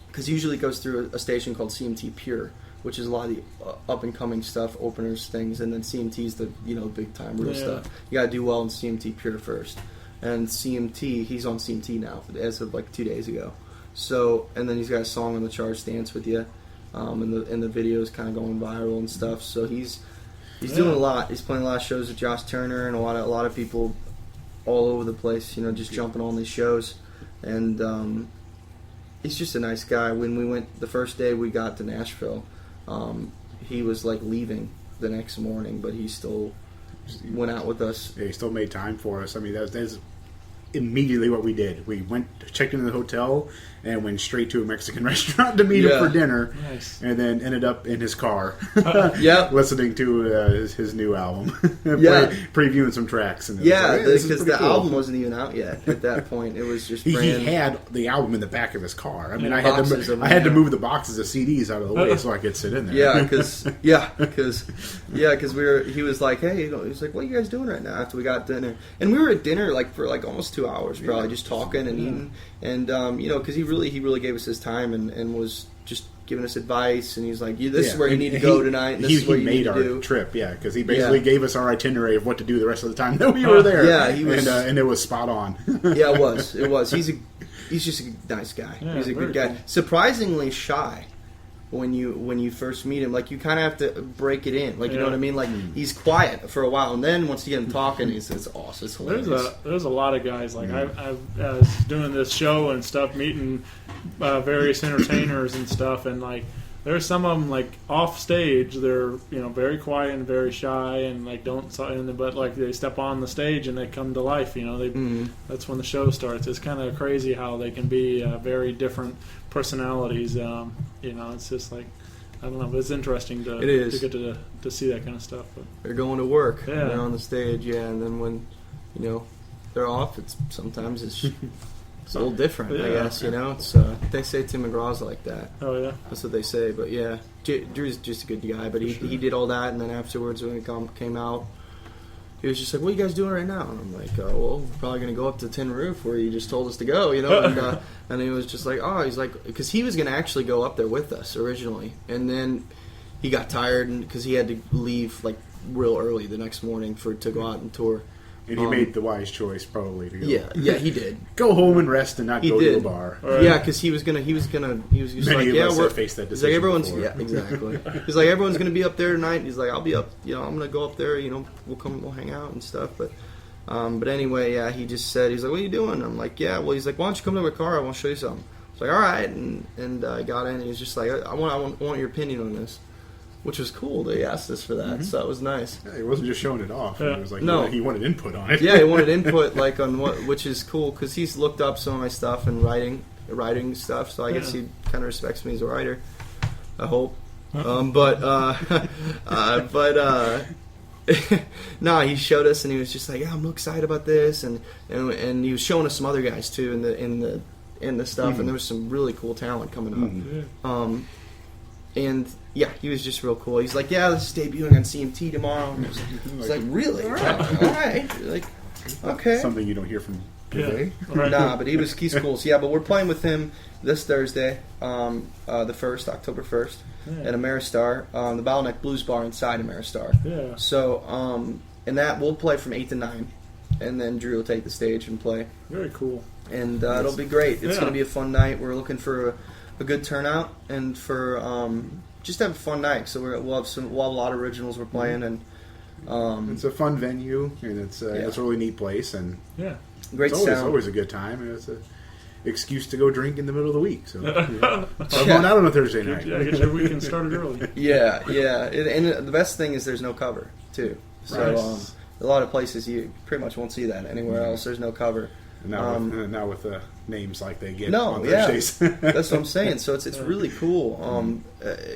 Because usually it goes through a station called CMT Pure, which is a lot of the up and coming stuff, openers, things, and then CMT's the big time real stuff. You gotta do well in CMT Pure first, and CMT, he's on CMT now as of like 2 days ago. So, and then he's got a song on the charts, "Dance With You," and the video's kind of going viral and stuff. So he's doing a lot. He's playing a lot of shows with Josh Turner and a lot of people all over the place. Just jumping on these shows, and he's just a nice guy. When we went the first day we got to Nashville, he was like leaving the next morning, but he still went out with us. Yeah, he still made time for us. I mean, that's immediately what we did. We checked into the hotel and went straight to a Mexican restaurant to meet him for dinner. Nice. And then ended up in his car listening to his new album. Previewing some tracks. And because the album wasn't even out yet at that point. It was just he had the album in the back of his car. I mean, I had to move the boxes of CDs out of the way so I could sit in there. Because he was like, hey, he was like, what are you guys doing right now after we got dinner? And we were at dinner like for like almost 2 hours, probably just talking and eating. And because he really gave us his time and was just giving us advice. And he's like, this is where you need to go tonight. And this is what you need to do. He made our trip, because he basically gave us our itinerary of what to do the rest of the time that we were there. Yeah, he was, and it was spot on. Yeah, it was. He's just a nice guy. Yeah, he's a good guy. Cool. Surprisingly shy. When you first meet him, like you kind of have to break it in, like you know what I mean. Like he's quiet for a while, and then once you get him talking, it's awesome. It's hilarious. There's a lot of guys like I was doing this show and stuff, meeting various entertainers and stuff, and like there's some of them like off stage, they're very quiet and very shy and like but like they step on the stage and they come to life. That's when the show starts. It's kind of crazy how they can be very different personalities. It's just like I don't know, but it's interesting to get to see that kind of stuff. But they're going to work, they're on the stage, and then when they're off, sometimes it's a little different, I guess. It's they say Tim McGraw's like that. Oh yeah, that's what they say. But yeah, Drew's just a good guy. But he did all that, and then afterwards when it came out, he was just like, what are you guys doing right now? And I'm like, well, we're probably going to go up to Tin Roof where you just told us to go, and he was just like, he's like, because he was going to actually go up there with us originally. And then he got tired because he had to leave like real early the next morning to go out and tour. And he made the wise choice probably to go. Yeah, he did. Go home and rest and not go to a bar. Right. Yeah, because he was just Many like, of us have faced that decision. He's like, everyone's before. Exactly. He's like, everyone's gonna be up there tonight. He's like, I'll be up. I'm gonna go up there. We'll hang out and stuff. But anyway, he just said, he's like, what are you doing? I'm like, well, he's like, why don't you come to my car? I want to show you something. I was like, all right, and I got in. And he was just like, I want your opinion on this. Which was cool. They asked us for that, so that was nice. Yeah, he wasn't just showing it off. Yeah. It was like he wanted input on it. Yeah, he wanted input on which is cool because he's looked up some of my stuff and writing stuff. So I guess he kind of respects me as a writer. I hope. No, he showed us and he was just like, I'm excited about this, and he was showing us some other guys too in the stuff, and there was some really cool talent coming up. And yeah, he was just real cool. He's like, this is debuting on CMT tomorrow. And I was like, really? All right. Like, okay. Something you don't hear from today. Right. Nah, but he's cool. So but we're playing with him this Thursday, the 1st, October 1st, at Ameristar, the Bottleneck Blues Bar inside Ameristar. Yeah. So, and that we'll play from 8 to 9, and then Drew will take the stage and play. Very cool. And it'll be great. It's going to be a fun night. We're looking for a good turnout and for just have a fun night. So we'll have a lot of originals we're playing, and it's a fun venue, and it's a really neat place, and great sound. It's always a good time, and it's an excuse to go drink in the middle of the week. So I'm going out on a Thursday night. Get your weekend started early. And the best thing is there's no cover too. So a lot of places you pretty much won't see that anywhere else. There's no cover. Now with names like they get on Thursdays. That's what I'm saying. So it's really cool.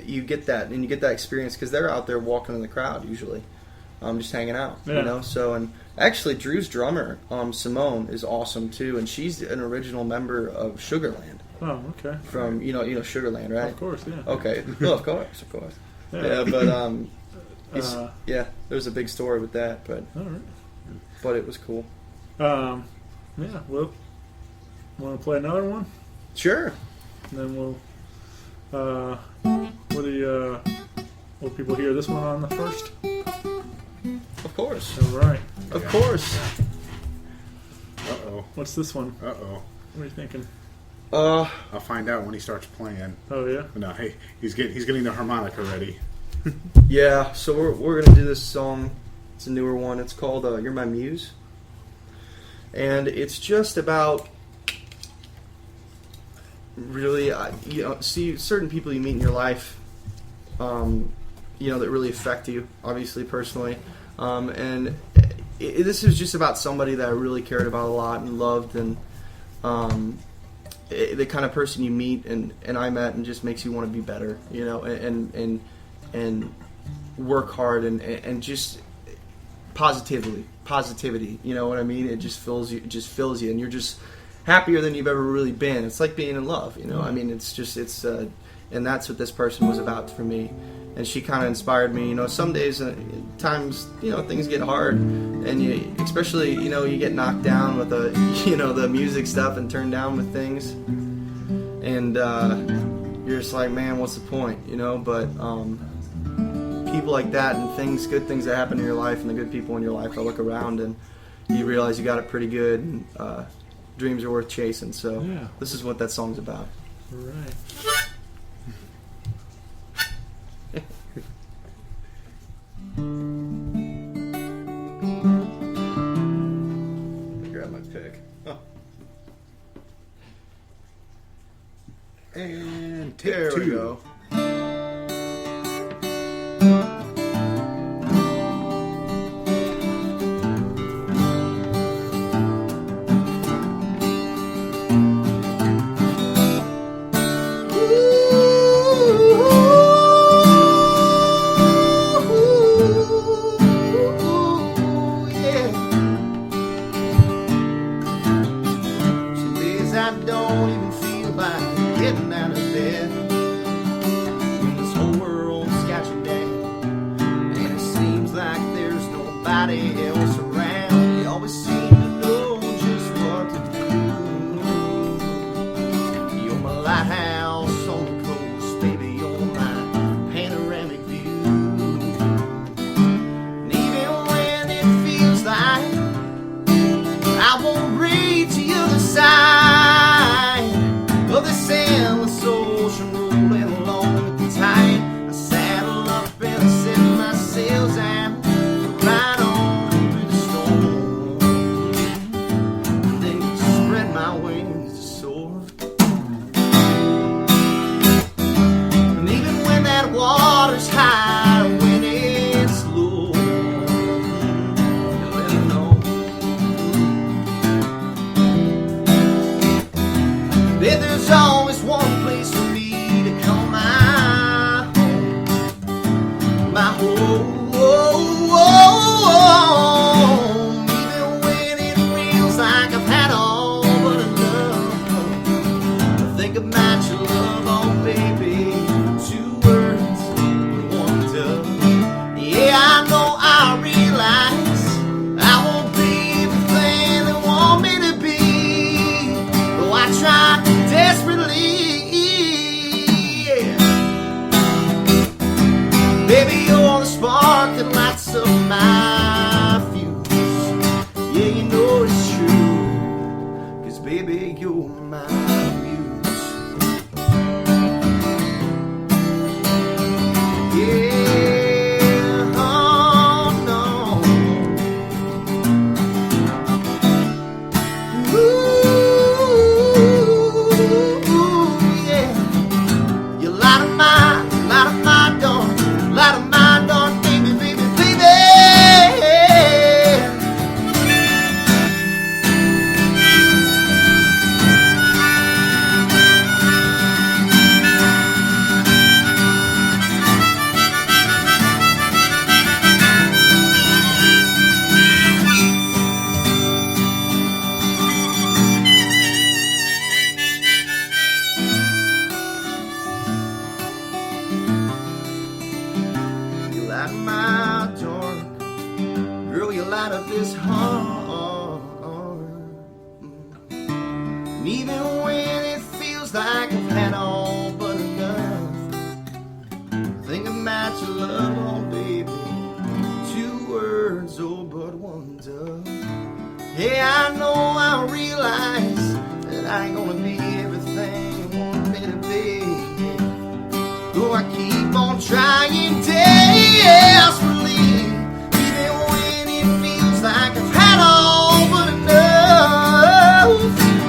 You get that, and you get that experience because they're out there walking in the crowd usually, just hanging out. So and actually Drew's drummer, Simone, is awesome too, and she's an original member of Sugarland. Oh, okay. From Sugarland, right? Of course, yeah. Okay, well, of course. Yeah, but there's a big story with that, but all right. But it was cool. Well, want to play another one? Sure. And then we'll. Will people hear this one on the 1st? Of course. All right. Of course. Uh-oh. What's this one? Uh-oh. What are you thinking? I'll find out when he starts playing. Oh yeah. No, hey, he's getting the harmonica ready. Yeah. So we're gonna do this song. It's a newer one. It's called "You're My Muse." And it's just about really, see certain people you meet in your life, that really affect you, obviously, personally. And this was just about somebody that I really cared about a lot and loved, and the kind of person you meet and I met, and just makes you want to be better, you know, and work hard and just positivity, you know what I mean? It just fills you, and you're just happier than you've ever really been. It's like being in love, you know. I mean, and that's what this person was about for me. And she kind of inspired me. You know, some days, times, you know, things get hard, and especially, you know, you get knocked down with the music stuff and turned down with things, and you're just like, man, what's the point, you know? But people like that and good things that happen in your life, and the good people in your life, I look around and you realize you got it pretty good, and dreams are worth chasing. So This is what that song's about. Right. Grab my pick. Oh. And There take we two. go.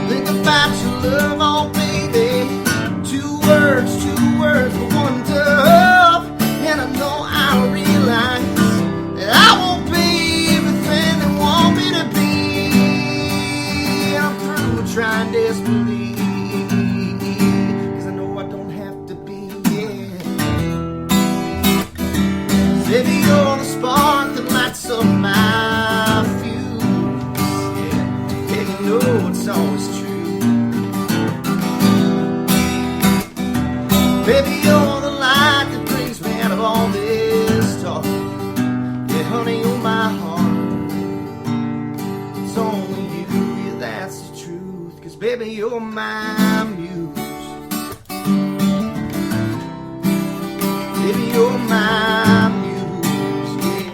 Think about you. trying desperately, 'cause I know I don't have to be, yeah. Baby, you're the spark that lights up my fuse, yeah. Baby, you know it's always true. Baby, you're the light that brings me out of all this talk. Yeah, honey, you're my heart. It's only you, yeah, that's the truth. 'Cause baby, you're my muse. Baby, you're my muse, yeah,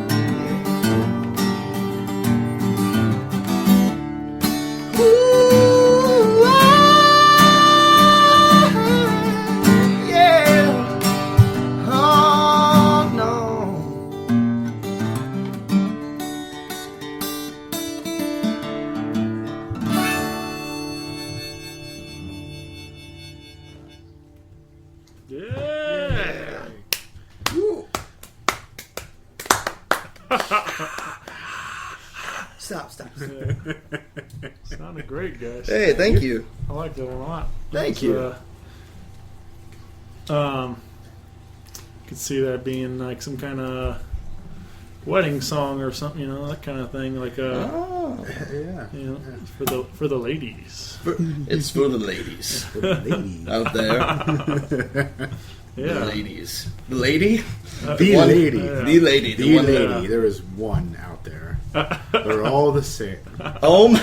yeah. Ooh, yeah. Oh, no. Yeah. Woo. Stop. Sounded great, guys. Hey, thank you. I like that one a lot. Thank That you. was, could see that being like some kind of wedding song or something, you know, that kind of thing, like Oh. Yeah. you know, for the ladies. It's for the ladies Lady. out there. The Yeah. ladies. The lady? The One- lady. The lady. The The one lady. lady. There is one out there. They're all the same. Oh my.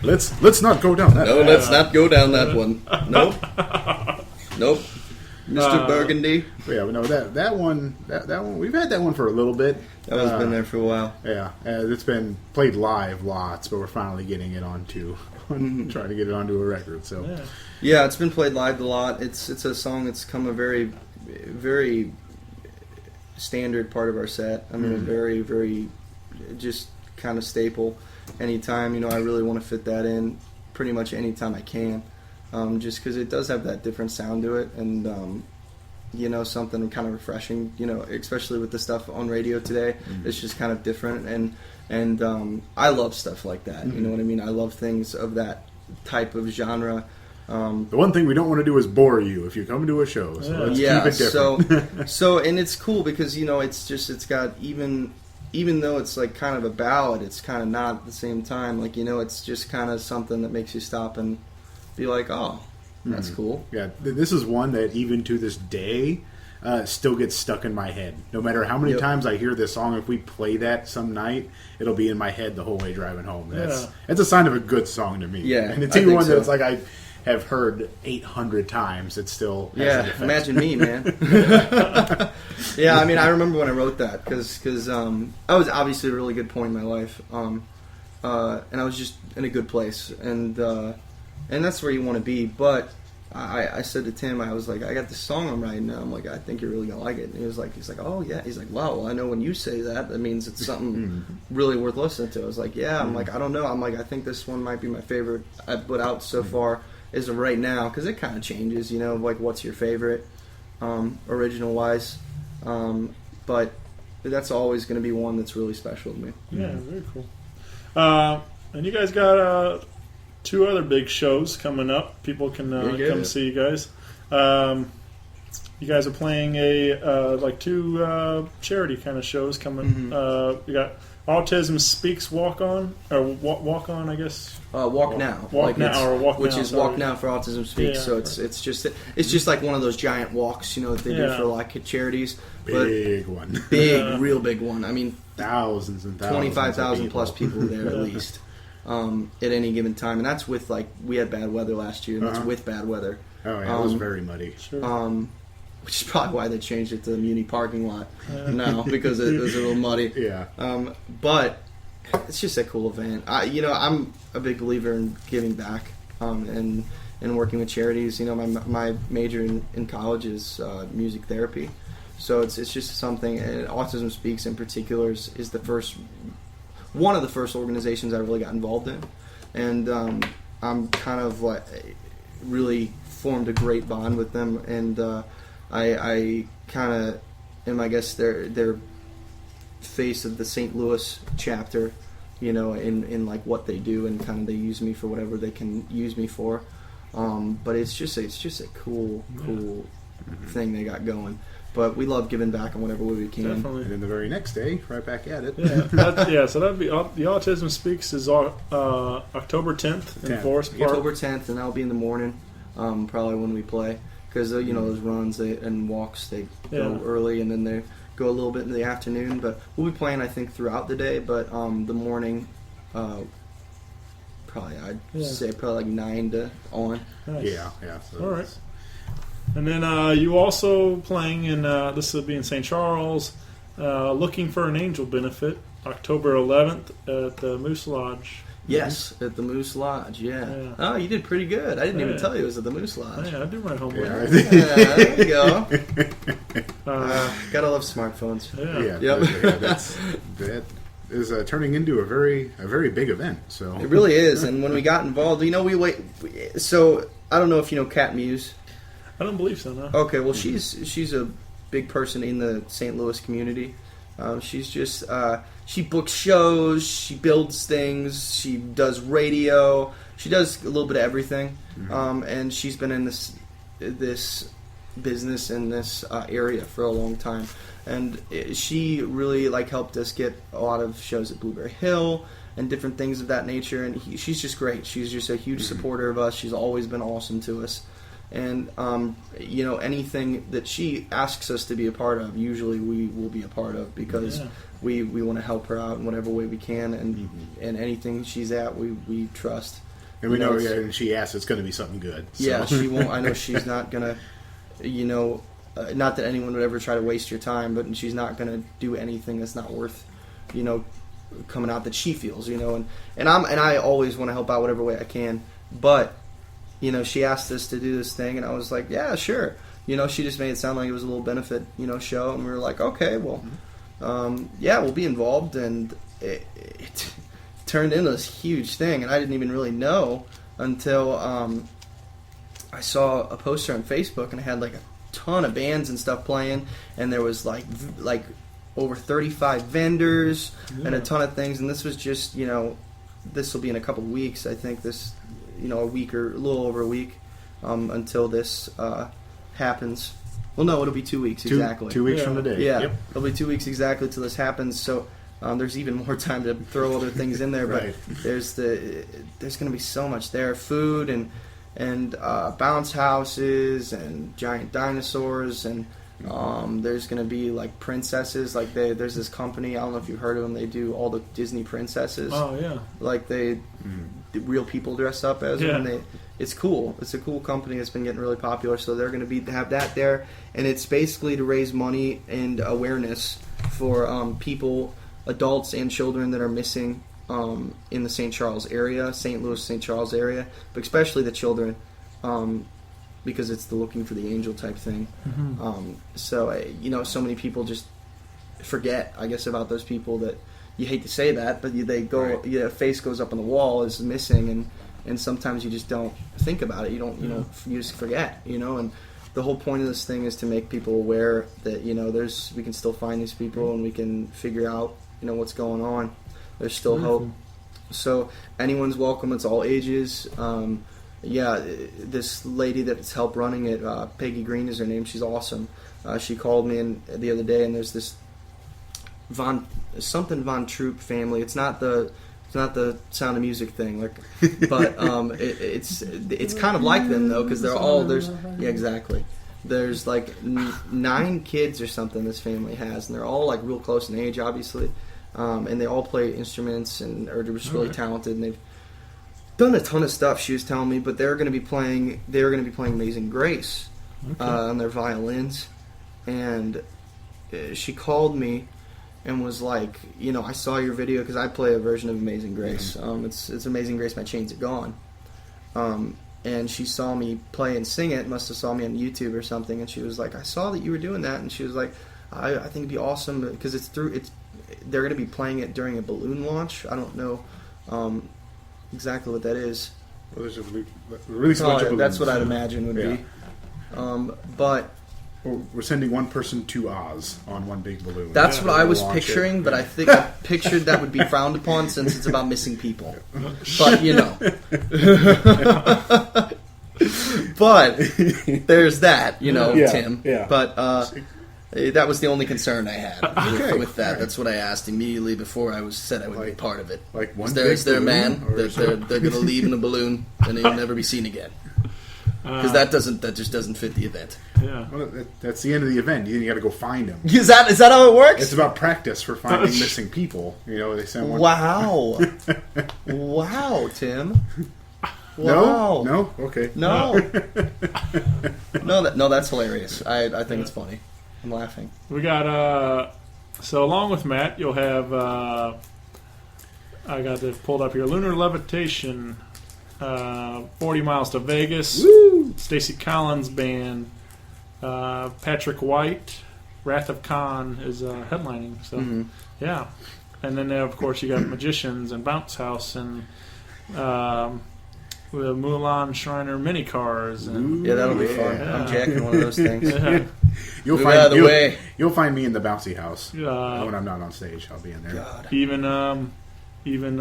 Let's not go down that. No, path. let's not go down that one. Nope. Nope. Mr. Burgundy. Yeah, but no, that one we've had that one for a little bit. That one's been there for a while. Yeah, it's been played live lots, but we're finally getting it onto trying to get it onto a record. So Yeah. Yeah, it's been played live a lot. It's a song that's come a very, very standard part of our set. I mean, a very, very just kind of staple. Anytime, you know, I really want to fit that in pretty much anytime I can. Just because it does have that different sound to it, and you know, something kind of refreshing. You know, especially with the stuff on radio today, it's just kind of different, and I love stuff like that. You know what I mean? I love things of that type of genre. the one thing we don't want to do is bore you if you come to a show. So let's keep it different. so and it's cool because, you know, it's got even though it's like kind of a ballad, it's kind of not at the same time. Like, you know, it's just kind of something that makes you stop and be like, oh, that's cool. Yeah, this is one that even to this day still gets stuck in my head. No matter how many Yep. times I hear this song, if we play that some night, it'll be in my head the whole way driving home. That's a sign of a good song to me. Yeah, and it's I even think one so. that's like I have heard 800 times. It still has an Yeah, effect. imagine me, man. Yeah, I mean, I remember when I wrote that because I was obviously at a really good point in my life, and I was just in a good place, and that's where you want to be. But I said to Tim, I was like, I got this song I'm writing now. I'm like, I think you're really gonna like it. And he's like, oh yeah. He's like, wow. Well, I know when you say that, that means it's something really worth listening to. I was like, yeah. I'm like, I don't know. I'm like, I think this one might be my favorite I've put out so far as of right now, because it kind of changes. You know, like what's your favorite, original wise, but that's always going to be one that's really special to me. Yeah, very cool. And you guys got 2 other big shows coming up. People can come see you guys. You guys are playing like 2 charity kind of shows coming. You got Autism Speaks Walk On, or Walk On, I guess. Walk Now, Walk Now, or Walk which Now, is sorry. Walk Now for Autism Speaks. Yeah. So it's just like one of those giant walks, you know, that they do for like charities. Big one. Big, real big one. I mean, Thousands and thousands. 25,000 of plus people there at Yeah. least at any given time, and that's with like we had bad weather last year, and that's with bad weather. Oh yeah, it was very muddy. Sure. Which is probably why they changed it to the Muni parking lot now, because it was a little muddy. Yeah. But it's just a cool event. I'm a big believer in giving back and working with charities. You know, my major in college is music therapy, so it's just something. And Autism Speaks in particular is one of the first organizations I really got involved in, and I'm kind of like really formed a great bond with them, and I kind of am, I guess, their face of the St. Louis chapter in like what they do, and kind of they use me for whatever they can use me for. But it's just a cool thing they got going. But we love giving back in whatever way we can. Definitely. And then the very next day, right back at it. So that'd be the Autism Speaks is October 10th in Forrest Park. October 10th, and that'll be in the morning, probably when we play, because those runs and walks they go early, and then they go a little bit in the afternoon. But we'll be playing, I think, throughout the day. But the morning, I'd say probably like 9 to on. Nice. Yeah. So all right. And then you also playing in, this will be in St. Charles, Looking for an Angel benefit, October 11th at the Moose Lodge. Yes, at the Moose Lodge, yeah. Oh, you did pretty good. I didn't even tell you it was at the Moose Lodge. Yeah, I do my homework. Yeah, there you go. Gotta love smartphones. That is turning into a very big event. So it really is. And when we got involved, so I don't know if you know Cat Muse. I don't believe so, no. Okay, well, she's a big person in the St. Louis community. She's just she books shows, she builds things, she does radio, she does a little bit of everything. And she's been in this business in this area for a long time, and she really helped us get a lot of shows at Blueberry Hill and different things of that nature. And she's just great. She's just a huge supporter of us. She's always been awesome to us. And, anything that she asks us to be a part of, usually we will be a part of, because we want to help her out in whatever way we can, and anything she's at, we trust. And we know, and she asks, it's going to be something good. So. Yeah, she won't. I know she's not going to, not that anyone would ever try to waste your time, but she's not going to do anything that's not worth, coming out that she feels, and I always want to help out whatever way I can, but she asked us to do this thing, and I was like, yeah, sure. She just made it sound like it was a little benefit, show, and we were like, okay, well, we'll be involved, and it turned into this huge thing, and I didn't even really know until I saw a poster on Facebook, and it had a ton of bands and stuff playing, and there was like over 35 vendors and a ton of things, and this was just, this will be in a couple weeks, I think this. A week or a little over a week until this happens. Well, no, it'll be 2 weeks exactly. 2 weeks from today. Yeah, it'll be 2 weeks exactly till this happens. So there's even more time to throw other things in there. But there's going to be so much there: food and bounce houses and giant dinosaurs, and there's going to be princesses. There's this company, I don't know if you've heard of them. They do all the Disney princesses. Oh yeah. The real people dress up as them. And it's cool. It's a cool company that's been getting really popular. So they're going to have that there, and it's basically to raise money and awareness for people, adults and children that are missing in the St. Charles area, St. Louis, St. Charles area, but especially the children, because it's the looking for the angel type thing. So so many people just forget, I guess, about those people that. You hate to say that, but they go. A face goes up on the wall is missing, and sometimes you just don't think about it. You just forget. And the whole point of this thing is to make people aware that we can still find these people, and we can figure out what's going on. There's still hope. So anyone's welcome. It's all ages. This lady that's helped running it, Peggy Green is her name. She's awesome. She called me the other day, and there's this. Von Troop family. It's not the Sound of Music thing, but it's kind of like them though, because exactly. There's 9 kids or something this family has, and they're all real close in age, obviously, and they all play instruments and are just really talented, and they've done a ton of stuff. She was telling me, but they're going to be playing Amazing Grace on their violins, and she called me. And was like, I saw your video, because I play a version of Amazing Grace. It's Amazing Grace, My Chains Are Gone. And she saw me play and sing it, must have saw me on YouTube or something, and she was like, I saw that you were doing that, and she was like, I think it'd be awesome, because they're going to be playing it during a balloon launch. I don't know exactly what that is. Well, there's a release bunch of balloons. That's what I'd imagine would be. But We're sending one person to Oz on one big balloon. That's what I was Launch it. picturing, but I think I pictured that would be frowned upon since it's about missing people. But, you know. But there's that, you know, Yeah, Tim. yeah. But that was the only concern I had with that. That's what I asked immediately before I said I would be part of it. Like one is there a big man balloon, or that they're going to leave in a balloon and he'll never be seen again? Because that just doesn't fit the event. Yeah. Well, that's the end of the event. You got to go find them. Is that how it works? It's about practice for finding missing people. You know, they send one. Wow. Wow, Tim. Wow. No? Okay. No. No, that's hilarious. I think it's funny. I'm laughing. We got, so along with Matt, you'll have, I got it pulled up here, Lunar Levitation, 40 Miles to Vegas, Woo! Stacey Collins Band, Patrick White, Wrath of Khan is headlining. So, yeah. And then, of course, you got Magicians and Bounce House and the Mulan Shriner mini cars. And, Yeah, that'll be fun. Yeah. I'm jacking one of those things. yeah. Move out of the way. You'll find me in the bouncy house when Uh, I'm not on stage. I'll be in there. God. even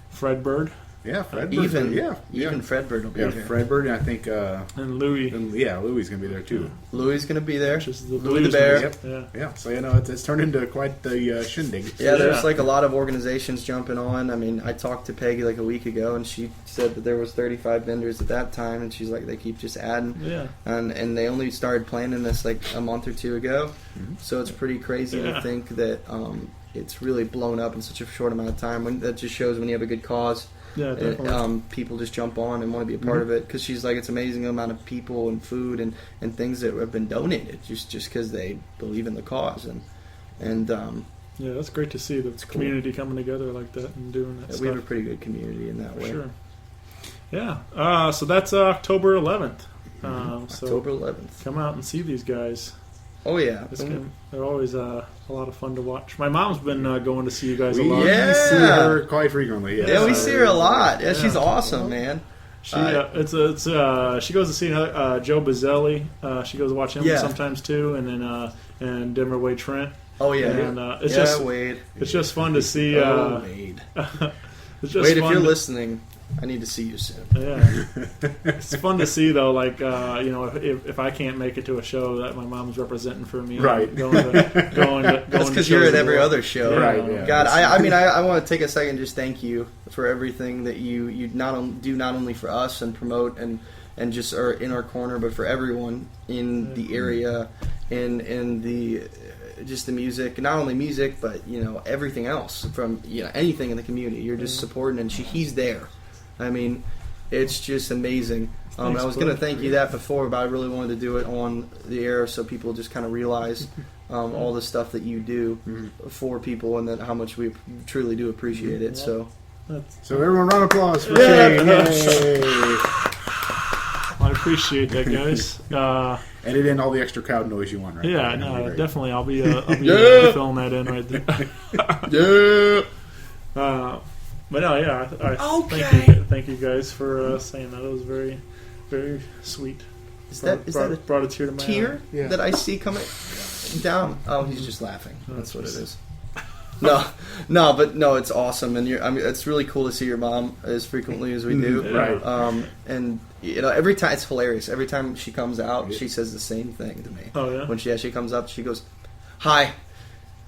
Fred Bird Yeah, Fred. Even yeah. Fredbird will be Yeah, there. Fredbird, and I think and Louis. Louis gonna be there too. Louis is going to be there. Which is the Louis the blues Bear. music. Yeah. Yeah, so it's turned into quite the shindig. Yeah, there's Yeah. like a lot of organizations jumping on. I mean, I talked to Peggy like a week ago, and she said that there was 35 vendors at that time, and she's like, they keep just adding. Yeah. And they only started planning this like a month or two ago, so it's pretty crazy Yeah. to think that it's really blown up in such a short amount of time. That just shows when you have a good cause. Yeah, definitely. People just jump on and want to be a part of it because she's like, it's amazing the amount of people and food and things that have been donated just because they believe in the cause and Yeah, that's great to see the cool. community coming together like that and doing that we have a stuff. pretty good community in that For way. sure. Yeah. So that's October 11th. So October 11th. come out and see these guys. Oh yeah, They're always a lot of fun to watch. My mom's been going to see you guys a We lot. see her quite frequently. yeah, we see her a lot. Yeah, Yeah. she's awesome, man. She she goes to see Joe Bazzelli. She goes to watch him Yeah. sometimes too, and then and Denver Wade Trent. Oh yeah, And it's yeah, just Wade. it's just fun to see. Wade. It's just Wade, if fun you're to- listening, I need to see you soon. Yeah, it's fun to see though. Like if I can't make it to a show, that my mom's representing for me. Right. Going to That's because you're at every other show. Yeah. Right, yeah. God, I want to take a second and just thank you for everything that you not only for us and promote and just are in our corner, but for everyone in the area and in the just the music, not only music, but everything else from anything in the community. You're just supporting, and he's there. I mean, it's just amazing. Thanks, I was going to bud. thank you that before, but I really wanted to do it on the air so people just kind of realize all the stuff that you do for people and then how much we truly do appreciate it. So, So everyone, round of applause for Yeah. Shane! Yay! I appreciate that, guys. Edit in all the extra crowd noise you want, right? Yeah, That'd be no, great. definitely. I'll be Yeah. filling that in right there. yeah. But no, yeah. Okay. Thank you guys for saying that. It was very, very sweet. Is that brought a tear to a my tear Yeah. that I see coming down? Oh, he's just laughing. That's what it is. No, it's awesome, and it's really cool to see your mom as frequently as we do. Yeah. Right. And every time it's hilarious. Every time she comes out, she says the same thing to me. Oh yeah. When she comes up, she goes, "Hi,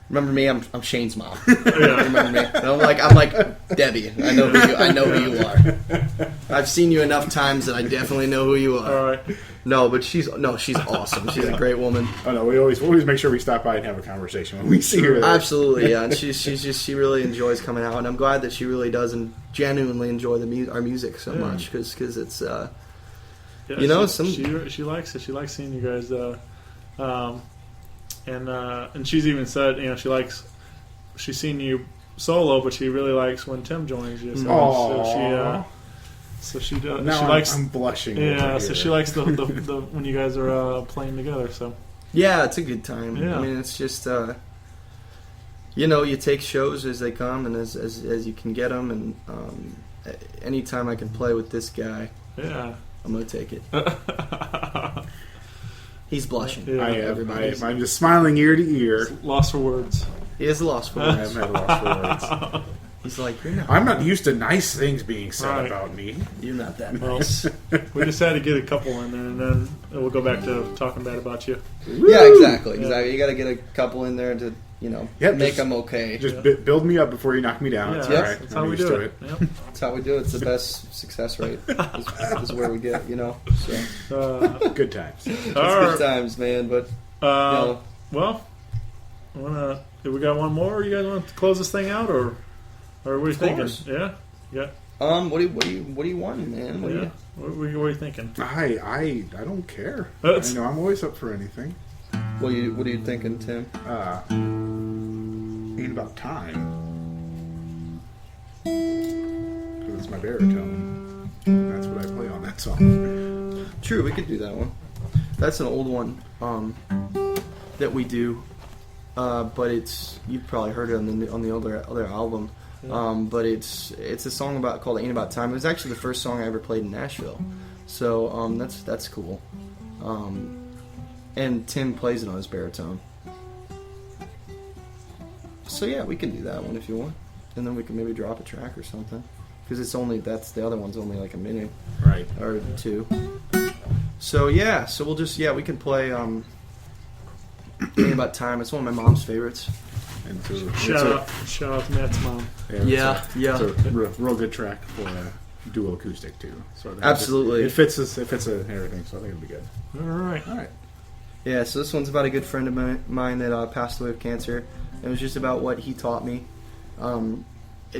remember me? I'm Shane's mom. Yeah. Remember me?" And I'm like Debbie. I know who you are. I've seen you enough times that I definitely know who you are. All right. No, but she's awesome. She's a great woman. Oh no, we always make sure we stop by and have a conversation when we see her. Absolutely, yeah. And she really enjoys coming out, and I'm glad that she really does and genuinely enjoy our music so much because it's Yeah, some she likes it. She likes seeing you guys. And she's even said she's seen you solo, but she really likes when Tim joins you. So she does. Now She likes. I'm blushing. Yeah, over so here. she likes the when you guys are playing together. So yeah, it's a good time. Yeah. I mean, it's just you take shows as they come and as you can get them, and anytime I can play with this guy, yeah. I'm gonna take it. He's blushing. Yeah. I'm just smiling ear to ear. Lost for words. He is lost for I words. am at a loss for words. He's like, you're not. I'm not used to nice things being said Right. about me. You're not that Well, nice. we just had to get a couple in there, and then we'll go back to talking bad about you. Yeah, exactly. You got to get a couple in there to, Yep, make just- them okay. Just build me up before you knock me down. Yeah, It's Yep. all right. that's I'm how we used do to it. Yep. That's how we do it. It's the best success rate. Is where we get, So Good times. it's All right. good times, man. But Well, we got one more. You guys want to close this thing out, or what are you thinking? course. Yeah. what do you want, man? What do Yeah. you? What are you thinking? I don't care. That's- I'm always up for anything. What are you thinking, Tim? Ain't about time. Because it's my baritone. That's what I play on that song. True, we could do that one. That's an old one that we do, but you've probably heard it on the other album. But it's a song called "Ain't About Time." It was actually the first song I ever played in Nashville, so that's cool. And Tim plays it on his baritone. So yeah, we can do that one if you want, and then we can maybe drop a track or something, because the other one's only like a minute Right. or two. So yeah, we'll just we can play "Ain't About Time." It's one of my mom's favorites. And so Shout out to Matt's mom. Yeah. It's a real good track for a dual acoustic too. So I think Absolutely. it fits everything. So I think it'll be good. All right. All right. Yeah, so this one's about a good friend of mine that passed away of cancer. It was just about what he taught me,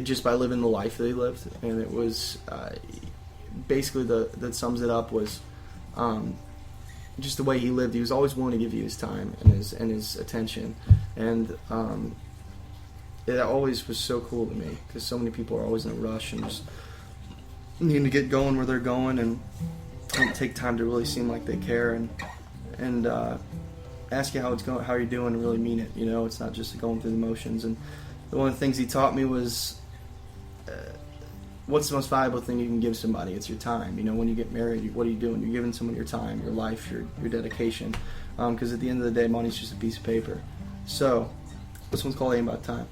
just by living the life that he lived, and it was basically that sums it up was just the way he lived. He was always willing to give you his time and his attention, and it always was so cool to me because so many people are always in a rush and just needing to get going where they're going and don't take time to really seem like they care and ask you how it's going, how you're doing, and really mean it. It's not just going through the motions. And one of the things he taught me was, what's the most valuable thing you can give somebody? It's your time. When you get married, what are you doing? You're giving someone your time, your life, your dedication. Because at the end of the day, money's just a piece of paper. So, this one's called "Ain't About Time."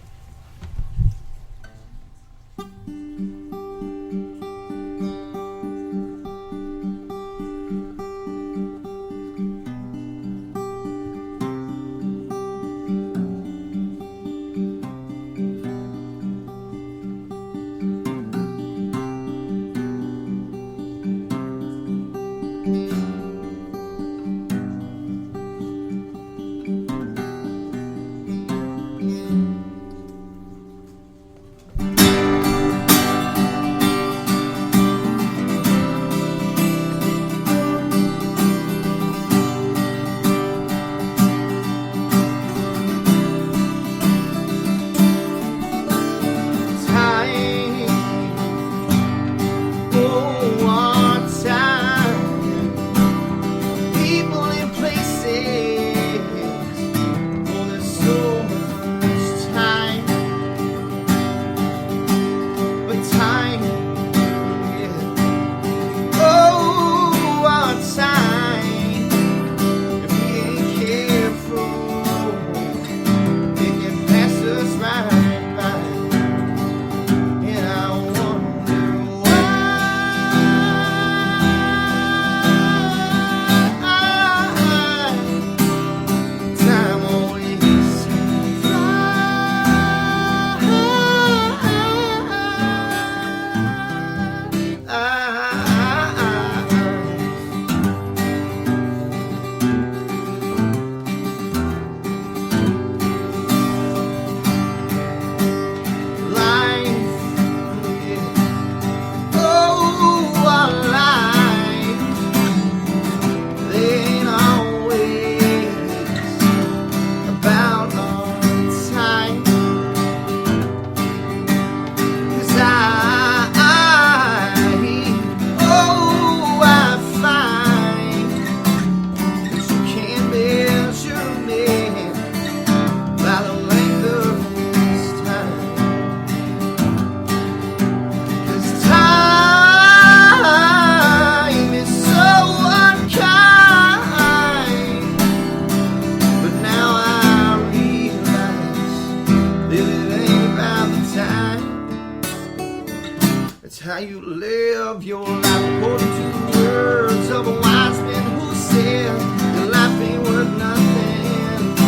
According to the words of a wise man who said that life ain't worth nothing to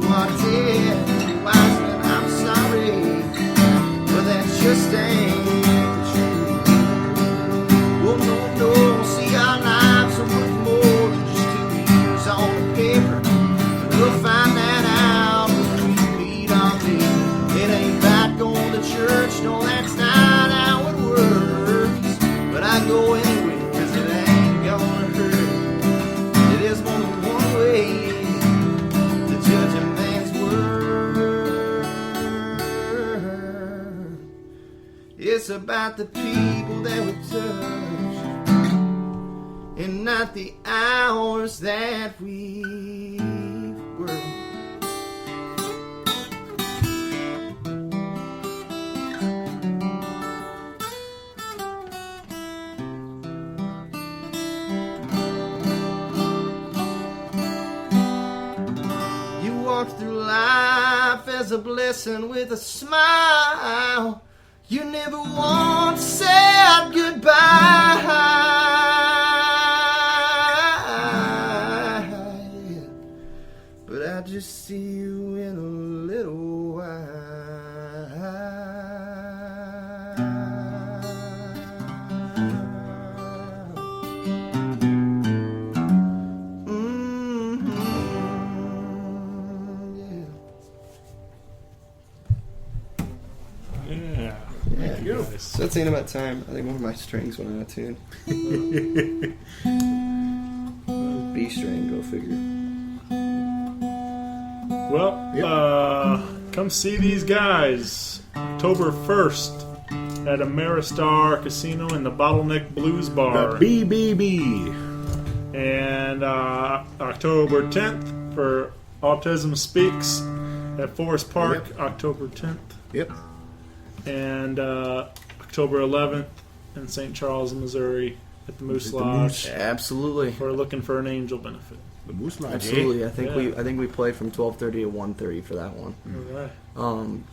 what did. Wise man, I'm sorry, but that just ain't the truth. Well, no, see, our lives are worth more than just 2 years on the paper. And we'll find that out when we meet our mate. It ain't about going to church, no, that's not how it works. But I go anyway, cause it ain't gonna hurt. It is more than one way to judge a man's word. It's about the people that we touch, and not the hours that we work. You walk through life as a blessing with a smile. You never once said goodbye. But I just see you in a little Yeah. Yeah. You. So that's the end of my time. I think one of my strings went out of tune. B string, go figure. Well, come see these guys October 1st at Ameristar Casino in the Bottleneck Blues Bar. The BBB. And October 10th for Autism Speaks at Forrest Park, Yep. October 10th. Yep. And October 11th in St.Charles, Missouri at the Moose Lodge. Absolutely. We're looking for an angel benefit. The Moose Lodge. Absolutely. I Yeah. think we play from 12:30 to 1:30 for that one. All right.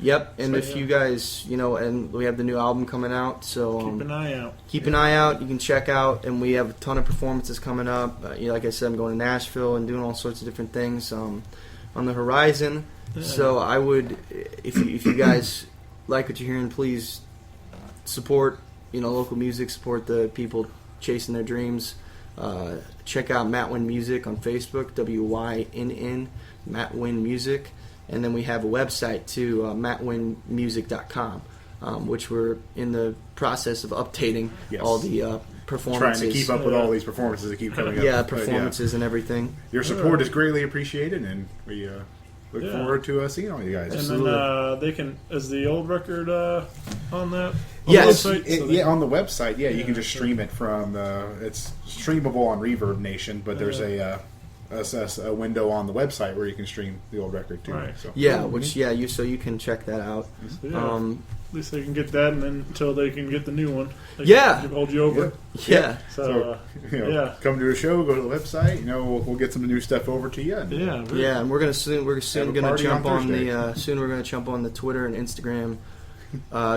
Yep. And So, if yeah. you guys, and we have the new album coming out, so Keep an eye out. keep an eye out. You can check out, and we have a ton of performances coming up. Like I said, I'm going to Nashville and doing all sorts of different things on the horizon. Yeah. So I would, if you guys like what you're hearing, please support local music, support the people chasing their dreams. Check out Matt Wynn Music on Facebook, WYNN, Matt Wynn Music, and then we have a website too, mattwynnmusic.com, which we're in the process of updating Yes. all the performances. Trying to keep up with all these performances that keep coming up. Yeah, But, performances and everything. Your support is greatly appreciated, and we look Yeah. forward to seeing all you guys. And Absolutely. then they can, is the old record on that? On Yes. the website? So they- Yeah, on the website, you can just Yeah. stream it from it's streamable on Reverb Nation, but there's a window on the website where you can stream the old record too. Right. So. Yeah, so you can check that out. So, yeah. At least they can get that, and then until they can get the new one, they Yeah. can hold you over. Yeah. So, yeah. Come to a show, go to the website. We'll get some new stuff over to you. And Yeah, very Yeah, and we're soon Have a gonna party jump on on Thursday. we're gonna jump on the Twitter and Instagram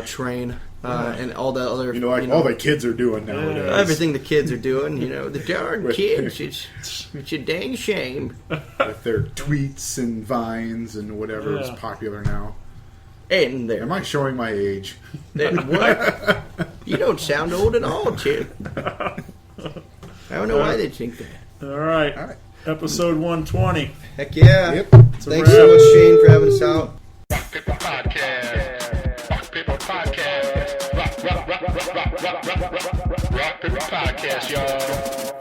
train and all the other all the kids are doing nowadays. everything the kids are doing. The darn With- kids. It's a dang shame. With their tweets and vines and whatever is Yeah. popular now. And there, Am I showing my age? what? You don't sound old at all, Chip. I don't know why they think that. All right. All right. Episode 120. Heck yeah! Yep. It's a Thanks wrap. so much, Shane, for having us out. Rock Paper Podcast. Rock Paper Podcast. Rock Paper Podcast, y'all.